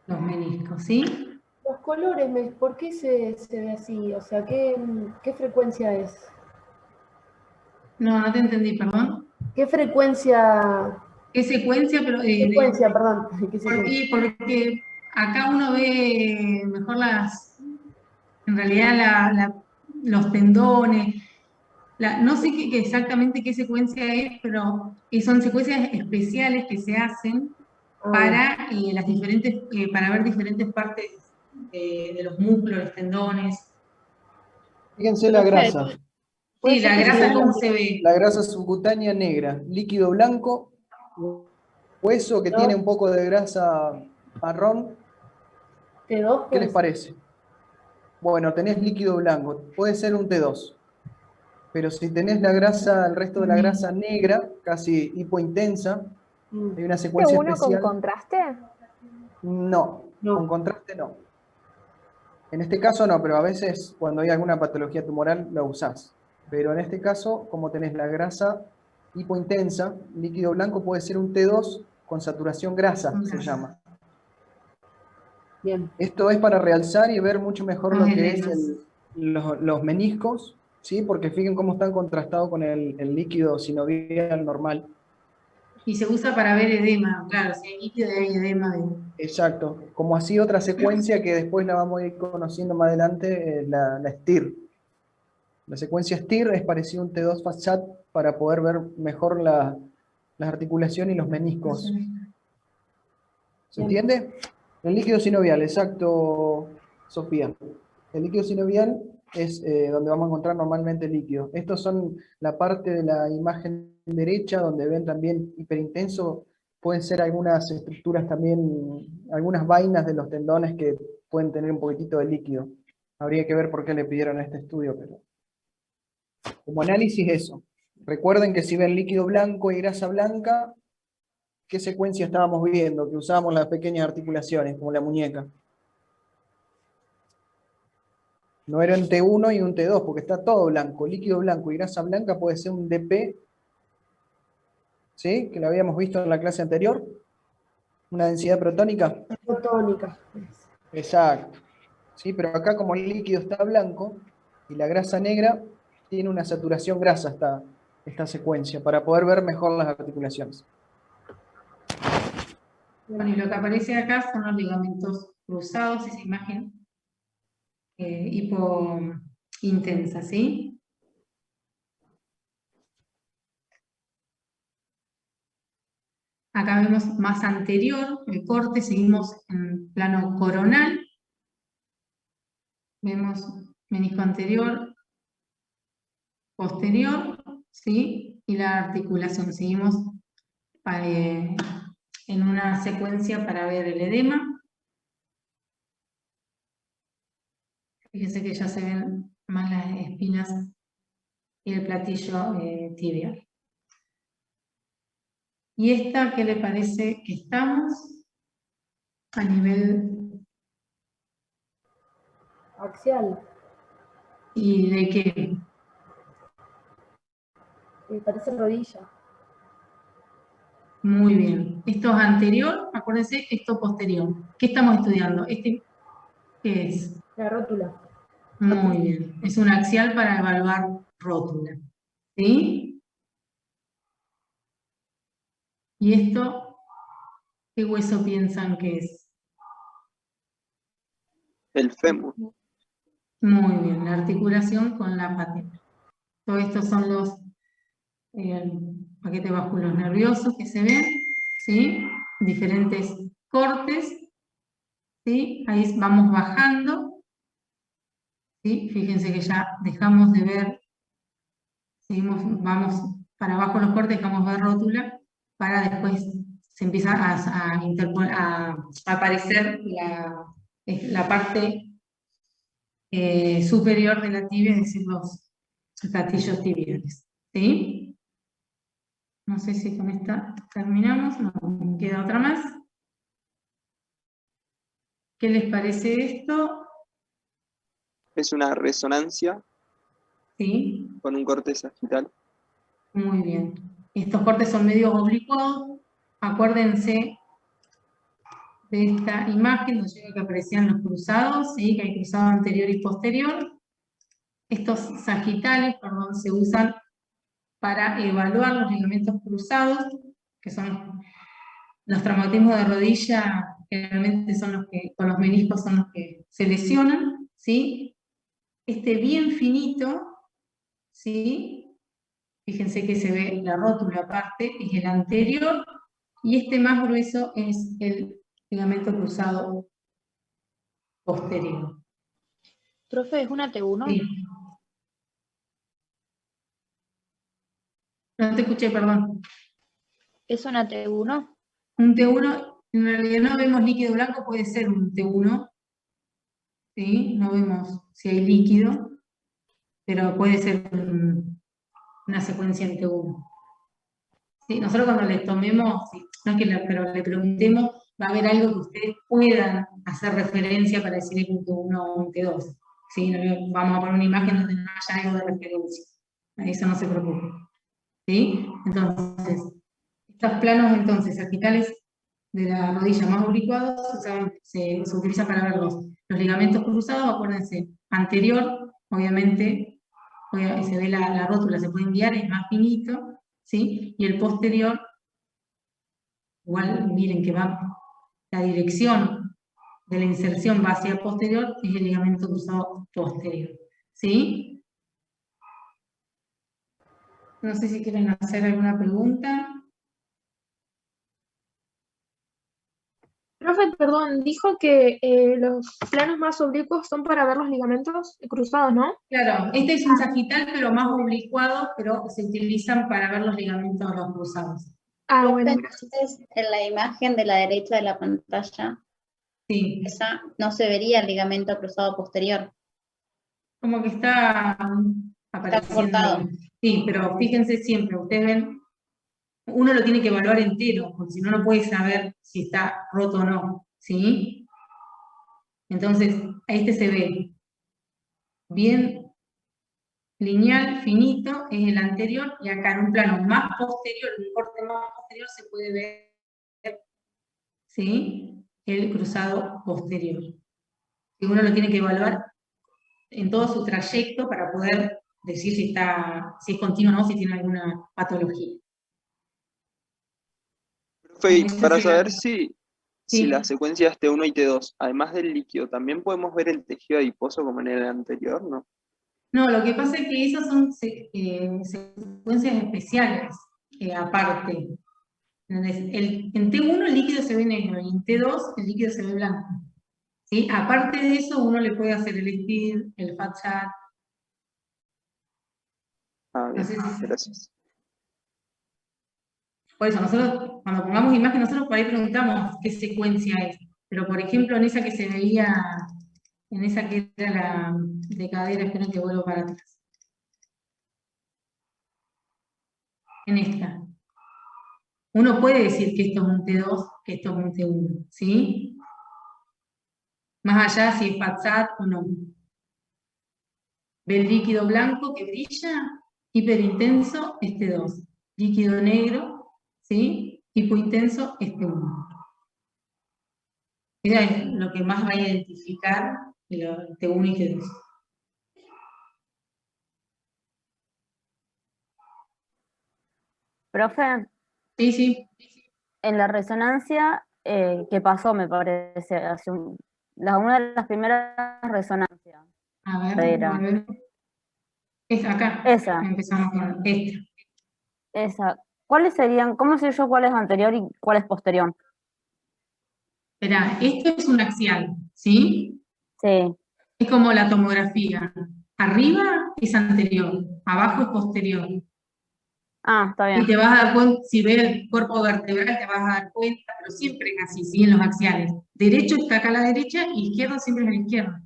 los meniscos, ¿sí? Los colores, ¿por qué se ve así? O sea, ¿qué frecuencia es? No te entendí, perdón. ¿Qué frecuencia? ¿Qué secuencia? Pero, Secuencia, perdón. ¿Qué secuencia? porque acá uno ve mejor en realidad los tendones. No sé exactamente qué secuencia es, pero son secuencias especiales que se hacen para para ver diferentes partes de los músculos, los tendones. Fíjense la grasa. Sí, la grasa cómo se ve. La grasa subcutánea negra, líquido blanco, hueso que tiene un poco de grasa marrón. T2, ¿Qué les parece? Bueno, tenés líquido blanco, puede ser un T2. Pero si tenés el resto de la grasa negra, casi hipointensa, hay una secuencia ¿T1 especial. con contraste? No, con contraste no. En este caso no, pero a veces cuando hay alguna patología tumoral la usás. Pero en este caso, como tenés la grasa hipointensa, líquido blanco puede ser un T2 con saturación grasa, se llama. Bien. Esto es para realzar y ver mucho mejor lo que es los meniscos, ¿sí? Porque fíjense cómo están contrastados con el líquido sinovial normal. Y se usa para ver edema, claro, si hay líquido hay edema. Exacto. Como así otra secuencia que después la vamos a ir conociendo más adelante, la STIR. La secuencia STIR es parecida a un T2 FAST para poder ver mejor las articulaciones y los meniscos. ¿Se entiende? El líquido sinovial, exacto, Sofía. El líquido sinovial es donde vamos a encontrar normalmente el líquido. Estos son la parte de la imagen derecha donde ven también hiperintenso. Pueden ser algunas estructuras también, algunas vainas de los tendones que pueden tener un poquitito de líquido. Habría que ver por qué le pidieron este estudio, pero como análisis eso. Recuerden que si ven líquido blanco y grasa blanca, ¿qué secuencia estábamos viendo? Que usábamos las pequeñas articulaciones, como la muñeca. No era un T1 y un T2, porque está todo blanco. Líquido blanco y grasa blanca puede ser un DP, ¿sí? Que lo habíamos visto en la clase anterior. Una densidad protónica. Protónica. Exacto. ¿Sí? Pero acá como el líquido está blanco y la grasa negra, tiene una saturación grasa esta secuencia, para poder ver mejor las articulaciones. Bueno, y lo que aparece acá son los ligamentos cruzados, esa imagen hipointensa, ¿sí? Acá vemos más anterior, el corte, seguimos en plano coronal. Vemos menisco anterior, posterior, ¿sí? Y la articulación. Seguimos en una secuencia para ver el edema. Fíjense que ya se ven más las espinas y el platillo tibial. ¿Y esta qué le parece que estamos? A nivel... Axial. ¿Y de qué? Parece rodilla. Muy bien. Esto es anterior, acuérdense, esto posterior. ¿Qué estamos estudiando? ¿Este qué es? La rótula. Muy bien. Es un axial para evaluar rótula. ¿Sí? ¿Y esto qué hueso piensan que es? El fémur. Muy bien, la articulación con la patela. Todos estos son los paquetes vasculos nerviosos que se ven, ¿sí? Diferentes cortes, ¿sí? Ahí vamos bajando, ¿sí? Fíjense que ya dejamos de ver, vamos para abajo los cortes, dejamos de ver rótula, para después se empieza a aparecer la parte superior de la tibia, es decir, los platillos tibiales, ¿sí? No sé si con esta terminamos, no, queda otra más. ¿Qué les parece esto? Es una resonancia Sí, con un corte sagital. muy bien. Estos cortes son medios oblicuados. Acuérdense de esta imagen, donde llega que aparecían los cruzados, ¿sí? Que hay cruzado anterior y posterior. Estos sagitales, perdón, se usan para evaluar los ligamentos cruzados, que son los traumatismos de rodilla, generalmente son los que, con los meniscos son los que se lesionan, ¿sí? Este bien finito, ¿sí? Fíjense que se ve la rótula aparte, es el anterior, y este más grueso es el ligamento cruzado posterior. Profe, ¿es una T1? Sí. No te escuché, perdón. ¿Es una T1? Un T1, en realidad no vemos líquido blanco, puede ser un T1, ¿sí? No vemos si hay líquido, pero puede ser una secuencia en T1. ¿Sí? Nosotros cuando le tomemos, sí, no es que pero le preguntemos, va a haber algo que ustedes puedan hacer referencia para decir es un T1 o un T2. ¿Sí? Vamos a poner una imagen donde no haya algo de referencia. A eso no se preocupe. ¿Sí? Entonces, estos planos entonces sagitales de la rodilla más oblicuados se utiliza para ver los ligamentos cruzados. Acuérdense, anterior, obviamente, se ve la rótula, se puede enviar, es más finito, ¿sí? Y el posterior igual miren que va, la dirección de la inserción va hacia posterior, es el ligamento cruzado posterior, ¿sí? No sé si quieren hacer alguna pregunta. Profe, perdón, dijo que los planos más oblicuos son para ver los ligamentos cruzados, ¿no? Claro, este es un sagital, pero más oblicuado, pero se utilizan para ver los ligamentos los cruzados. Ah, bueno, gracias. Entonces, en la imagen de la derecha de la pantalla, Sí, esa no se vería el ligamento cruzado posterior. como que está apareciendo. cortado. Sí, pero fíjense siempre, ustedes ven, uno lo tiene que evaluar entero, porque si no, no puede saber si está roto o no, ¿sí? Entonces, a este se ve bien lineal, finito, es el anterior, y acá en un plano más posterior, en un corte más posterior, se puede ver, ¿sí?, el cruzado posterior. Y uno lo tiene que evaluar en todo su trayecto para poder decir si es continuo o no, si tiene alguna patología. Profe, y Eso para sería- saber si Sí. la secuencia es T1 y T2, además del líquido, ¿también podemos ver el tejido adiposo como en el anterior, no? No, lo que pasa es que esas son secuencias especiales, aparte. ¿Entendés? En T1 el líquido se ve negro y en T2 el líquido se ve blanco, ¿sí? Aparte de eso, uno le puede hacer el STIR, el FATCHAT. Ah, bien, No sé si- gracias. Por eso, nosotros, cuando pongamos imagen, nosotros por ahí preguntamos qué secuencia es. Pero, por ejemplo, en esa que se veía, en esa que era la de cadera, esperen que vuelvo para atrás. En esta. Uno puede decir que esto es un T2, que esto es un T1, ¿sí? Más allá si es FATSAT o no. Ve el líquido blanco que brilla, hiperintenso, este 2. Líquido negro, ¿sí? Hipointenso, este 1. Eso es lo que más va a identificar el T1 y T2. Profe, Sí, sí. en la resonancia que pasó, me parece, una de las primeras resonancias. A ver, Era. Es acá. Esa. Empezamos con esta. Esa. ¿Cuáles serían, cómo sé yo cuál es anterior y cuál es posterior? Esperá, esto es un axial, ¿sí? Sí. Es como la tomografía. Arriba es anterior, abajo es posterior. Ah, está bien. Y te vas a dar cuenta, si ves el cuerpo vertebral te vas a dar cuenta, pero siempre es así, ¿sí? En los axiales. Derecho está acá a la derecha y izquierdo siempre es a la izquierda.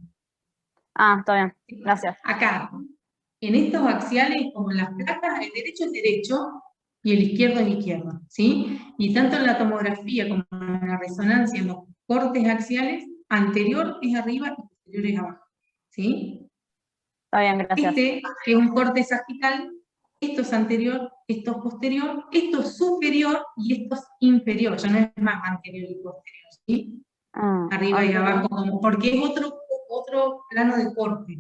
Ah, está bien. Gracias. Acá, en estos axiales, como en las placas, el derecho es derecho y el izquierdo es izquierdo, ¿sí? Y tanto en la tomografía como en la resonancia, en los cortes axiales, anterior es arriba y posterior es abajo, ¿sí? Está bien, gracias. Este es un corte sagital, esto es anterior, esto es posterior, esto es superior y esto es inferior, ya no es más anterior y posterior, ¿sí? Arriba y abajo, porque es otro plano de corte.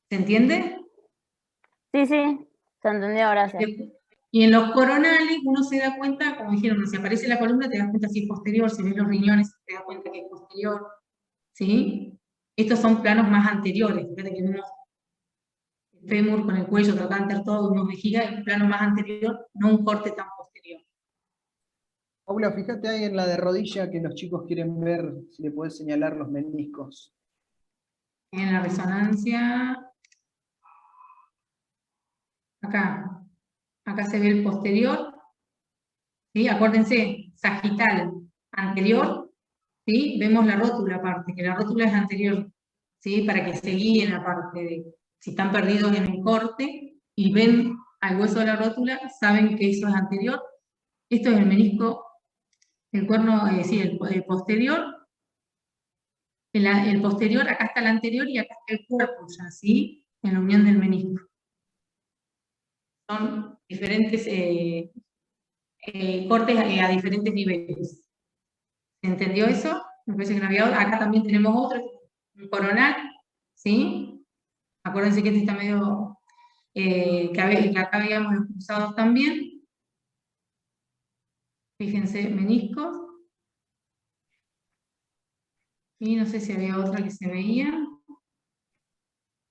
¿Se entiende? Sí, sí, se entendió, gracias. Y en los coronales uno se da cuenta, como dijeron, si aparece la columna te das cuenta si es posterior, si ves los riñones te das cuenta que es posterior, ¿sí? Estos son planos más anteriores, fíjate que vemos el fémur con el cuello, trocánter, todo, unos vejiga, el plano más anterior, no un corte tan posterior. Paula, fíjate ahí en la de rodilla que los chicos quieren ver si le puedes señalar los meniscos. En la resonancia, acá se ve el posterior, ¿sí? Acuérdense, sagital, anterior, ¿sí? Vemos la rótula aparte, que la rótula es anterior, ¿sí? Para que se guíen aparte de, si están perdidos en el corte y ven al hueso de la rótula, saben que eso es anterior. Esto es el menisco, el cuerno, sí, el posterior. El posterior, acá está el anterior y acá está el cuerpo ya, ¿sí? En la unión del menisco. Son diferentes cortes a diferentes niveles. ¿Se entendió eso? Me parece que no había otro. Acá también tenemos otro, un coronal, ¿sí? Acuérdense que este está medio, que acá habíamos los cruzados también. Fíjense, meniscos. Y no sé si había otra que se veía.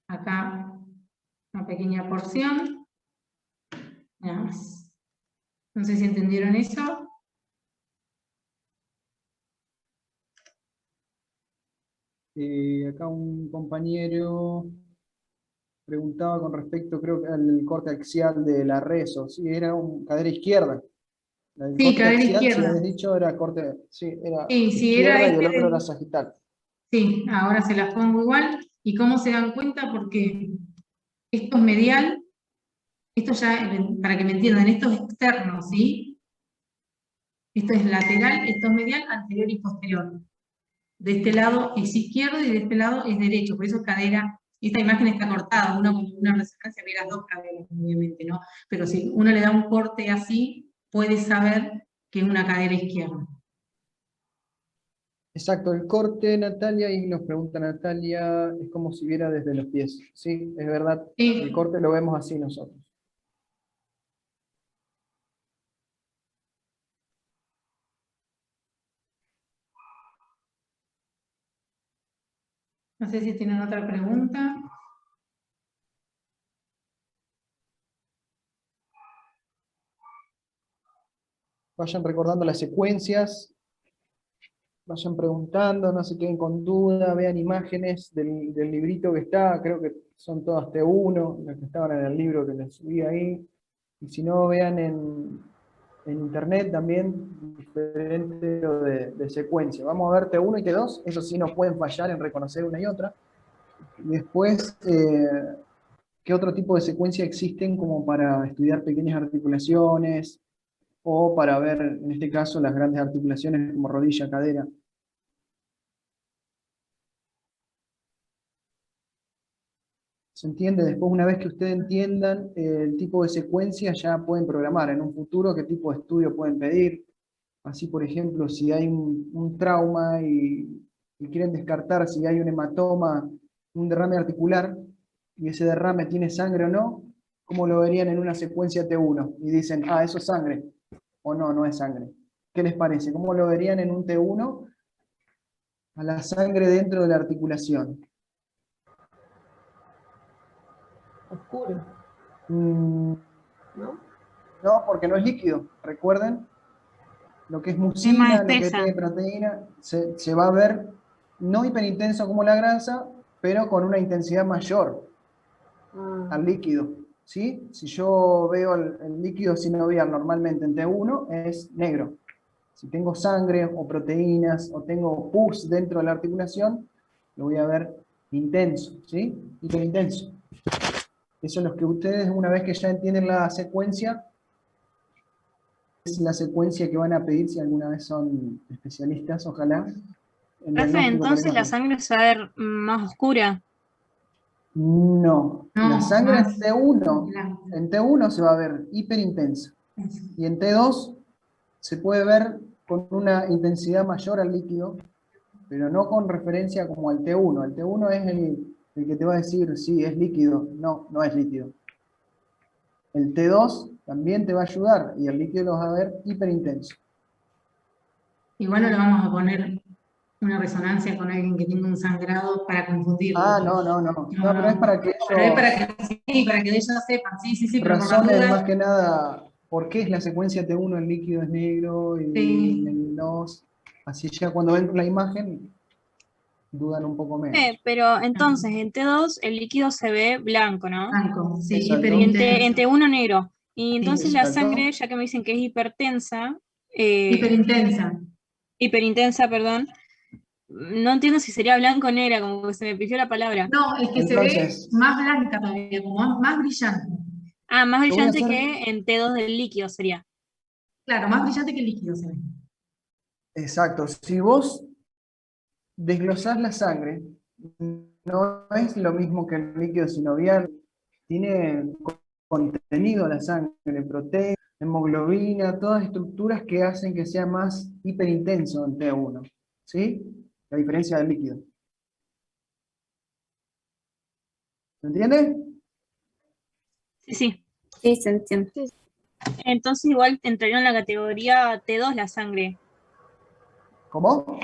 Acá una pequeña porción. Nada más. No sé si entendieron eso. Acá un compañero preguntaba con respecto, creo que al corte axial de la reso. Sí, era un cadera izquierda. El Sí, corte cadera axial, si izquierda. habías dicho, era corte, sí, era Sí, si era izquierda y el otro este era sagital. sí, ahora se las pongo igual. ¿Y cómo se dan cuenta? Porque esto es medial, esto ya, para que me entiendan, esto es externo, ¿sí? Esto es lateral, esto es medial, anterior y posterior. De este lado es izquierdo y de este lado es derecho, por eso cadera, esta imagen está cortada, uno con una resonancia ve las dos caderas, obviamente, ¿no? Pero si uno le da un corte así, puede saber que es una cadera izquierda. Exacto, el corte, Natalia, y nos pregunta Natalia, es como si viera desde los pies. Sí, es verdad, Sí. el corte lo vemos así nosotros. No sé si tienen otra pregunta. Vayan recordando las secuencias, vayan preguntando, no se queden con duda, vean imágenes del librito que está, creo que son todas T1, las que estaban en el libro que les subí ahí, y si no, vean en internet también diferentes de secuencia. Vamos a ver T1 y T2, eso sí no pueden fallar en reconocer una y otra. Y después, ¿qué otro tipo de secuencia existen como para estudiar pequeñas articulaciones o para ver, en este caso, las grandes articulaciones como rodilla, cadera? ¿Se entiende? Después, una vez que ustedes entiendan el tipo de secuencia, ya pueden programar en un futuro qué tipo de estudio pueden pedir. Así, por ejemplo, si hay un trauma y quieren descartar si hay un hematoma, un derrame articular, y ese derrame tiene sangre o no, ¿cómo lo verían en una secuencia T1? Y dicen, ah, eso es sangre, o no, no es sangre. ¿Qué les parece? ¿Cómo lo verían en un T1 a la sangre dentro de la articulación? Oscuro, Mm, ¿no? no, porque no es líquido, recuerden. Lo que es Es más mucina, lo que espesa. tiene proteína, se va a ver no hiperintenso como la grasa, pero con una intensidad mayor al líquido. ¿Sí? Si yo veo el líquido sinovial normalmente en T1, es negro. Si tengo sangre o proteínas o tengo pus dentro de la articulación, lo voy a ver intenso, ¿sí? Hiperintenso. Eso es lo que ustedes, una vez que ya entienden la secuencia, es la secuencia que van a pedir si alguna vez son especialistas, ojalá. En Profe, diagnóstico por entonces la imagen. sangre se va a ver más oscura. No, la No, sangre más en T1, blanca. en T1 se va a ver hiperintensa. Y en T2 se puede ver con una intensidad mayor al líquido, pero no con referencia como al T1. El T1 es el que te va a decir, sí, es líquido. No, no es líquido. El T2 también te va a ayudar y el líquido lo vas a ver hiperintenso. Igual no le vamos a poner una resonancia con alguien que tenga un sangrado para confundirlo. Ah, no, no, no. No, pero es para que Pero es para ellos que, sí, para que ellos sepan, sí, pero por las razonen más dudas, que nada por qué es la secuencia T1, el líquido es negro y sí. en el 2. Así ya cuando ven la imagen dudan un poco menos. Pero entonces en T2 el líquido se ve blanco, ¿no? Blanco, sí, Exacto. Y en hiperintenso. T1 negro. Y entonces la Exacto. sangre, ya que me dicen que es hipertensa, Hiperintensa. hiperintensa, perdón, no entiendo si sería blanco o negra, como que se me pifió la palabra. No, es que Entonces, se ve más blanca todavía, como más brillante. Ah, más yo voy a brillante hacer, que en T2 del líquido sería. Claro, más brillante que el líquido se ve. exacto, si vos desglosás la sangre, no es lo mismo que el líquido sinovial, tiene contenido la sangre, proteína, hemoglobina, todas estructuras que hacen que sea más hiperintenso en T1, ¿sí? La diferencia del líquido. ¿Se entiende? Sí, sí. Sí, se entiende. Entonces igual entraría en la categoría T2 la sangre. ¿Cómo?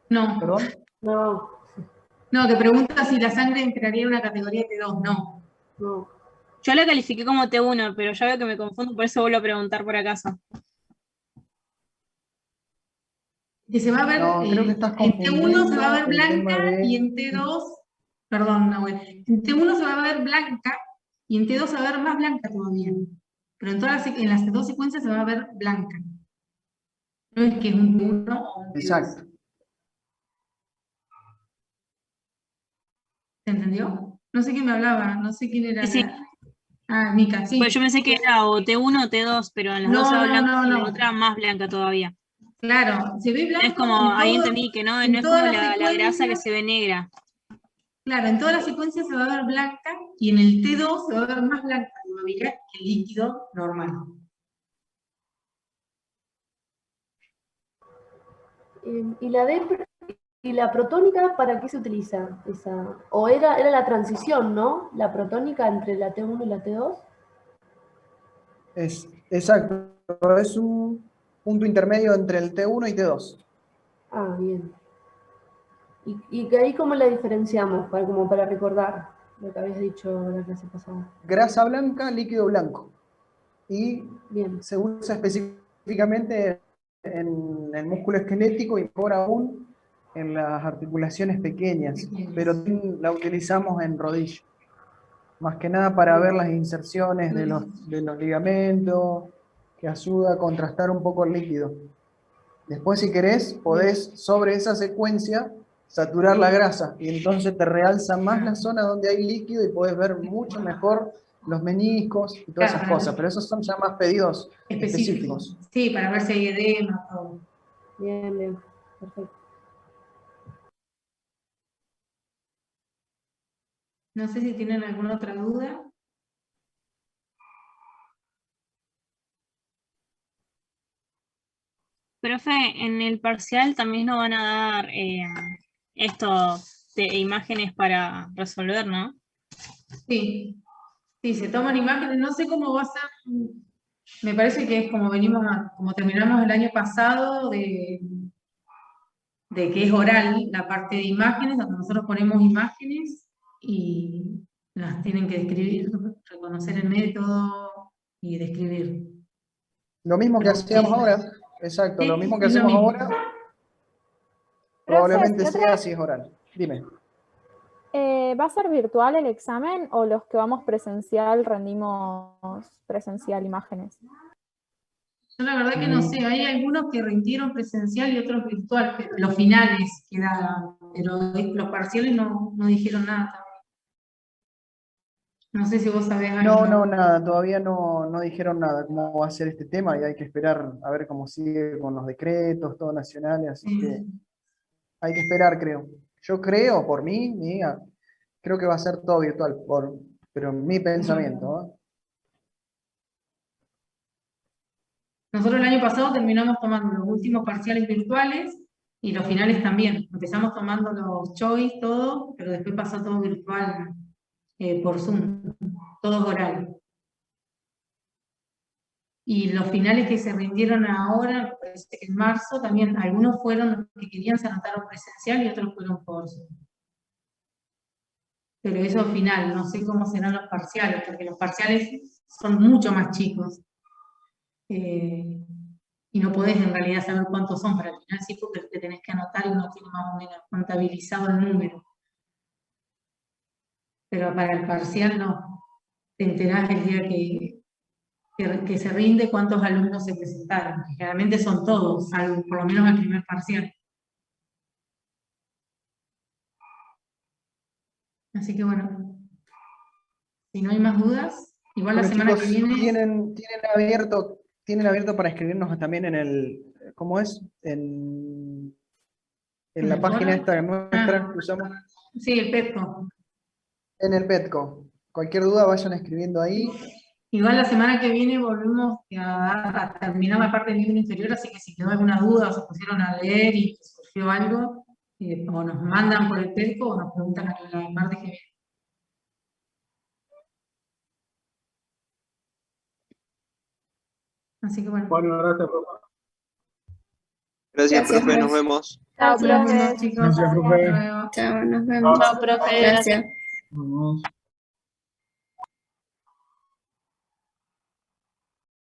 No, ¿Perdón? No, no, que pregunta si la sangre entraría en una categoría T2, no. no. Yo la califiqué como T1, pero ya veo que me confundo, por eso vuelvo a preguntar por acaso. Que se va a ver, No, creo que estás en T1 se va a ver confundiendo el tema blanca y de... en T2, perdón, Nahuel, en T1 se va a ver blanca y en T2 se va a ver más blanca todavía. Pero en las dos secuencias se va a ver blanca. No es que es un T1 o un T2. Exacto. ¿Se entendió? No sé quién me hablaba, no sé quién era. Sí. Ah, Mica, sí. Pues yo pensé que era o T1 o T2, pero en las dos se va blanca y en la otra más blanca todavía. Claro, se ve blanco. Es como, ahí entendí que no es como la grasa que se ve negra. Claro, en todas las secuencias se va a ver blanca y en el T2 se va a ver más blanca todavía que el líquido normal. ¿Y la protónica para qué se utiliza? Esa? ¿O era la transición, no? La protónica entre la T1 y la T2. Exacto, es un punto intermedio entre el T1 y T2. Ah, bien. ¿Y que ahí cómo la diferenciamos? Como para recordar lo que habías dicho la clase pasada. Grasa blanca, líquido blanco. Y Bien. se usa específicamente en el músculo esquelético y por aún en las articulaciones pequeñas, pero la utilizamos en rodilla. Más que nada para ver las inserciones de los ligamentos, que ayuda a contrastar un poco el líquido. Después, si querés, podés sobre esa secuencia saturar la grasa y entonces te realza más la zona donde hay líquido y podés ver mucho mejor los meniscos y todas esas cosas, pero esos son ya más pedidos específicos. Sí, para ver si hay edema, todo. Bien, bien, perfecto. No sé si tienen alguna otra duda. Profe, en el parcial también nos van a dar esto de imágenes para resolver, ¿no? Sí, sí, se toman imágenes, no sé cómo va a ser, me parece que es como como terminamos el año pasado, de que es oral la parte de imágenes, donde nosotros ponemos imágenes y las tienen que describir, reconocer el método y describir. Lo mismo que hacíamos ahora, exacto, Sí, lo mismo que es lo hacemos mismo. ahora, probablemente sea si es oral. Dime. ¿Va a ser virtual el examen o los que vamos presencial rendimos presencial imágenes? Yo la verdad que no sé, hay algunos que rindieron presencial y otros virtual, los finales quedaban, pero los parciales no dijeron nada. No sé si vos sabés algo. No, nada, todavía no dijeron nada, cómo va a ser este tema y hay que esperar a ver cómo sigue con los decretos, todo nacionales, así que hay que esperar, creo. Yo creo, por mí, creo que va a ser todo virtual, pero mi pensamiento, ¿no? Nosotros el año pasado terminamos tomando los últimos parciales virtuales y los finales también. Empezamos tomando los choice, todo, pero después pasó todo virtual por Zoom, todo oral. Y los finales que se rindieron ahora, parece que en marzo, también algunos fueron los que querían, se anotaron presencial y otros fueron por Zoom. Pero eso final, no sé cómo serán los parciales, porque los parciales son mucho más chicos. Y no podés en realidad saber cuántos son para el final, sí, porque te tenés que anotar y uno tiene más o menos contabilizado el número. Pero para el parcial no. Te enterás el día que se rinde cuántos alumnos se presentaron. Generalmente son todos, por lo menos el primer parcial. Así que bueno, si no hay más dudas, igual la semana chicos, que viene... tienen abierto para escribirnos también en el, ¿cómo es? En la página esta nuestra que usamos. Sí, el PETCO. En el PETCO. Cualquier duda vayan escribiendo ahí. Igual la semana que viene volvemos a terminar la parte del libro inferior, así que si quedó alguna duda o se pusieron a leer y surgió algo, o nos mandan por el PETCO o nos preguntan a la martes que viene. Así que bueno. Bueno, gracias, profe. Gracias, profe, nos profe. vemos. Chao, Gracias. chicos. Gracias, profe. Hasta luego. Chao, nos vemos. Chao, profe. Gracias. Nos vemos.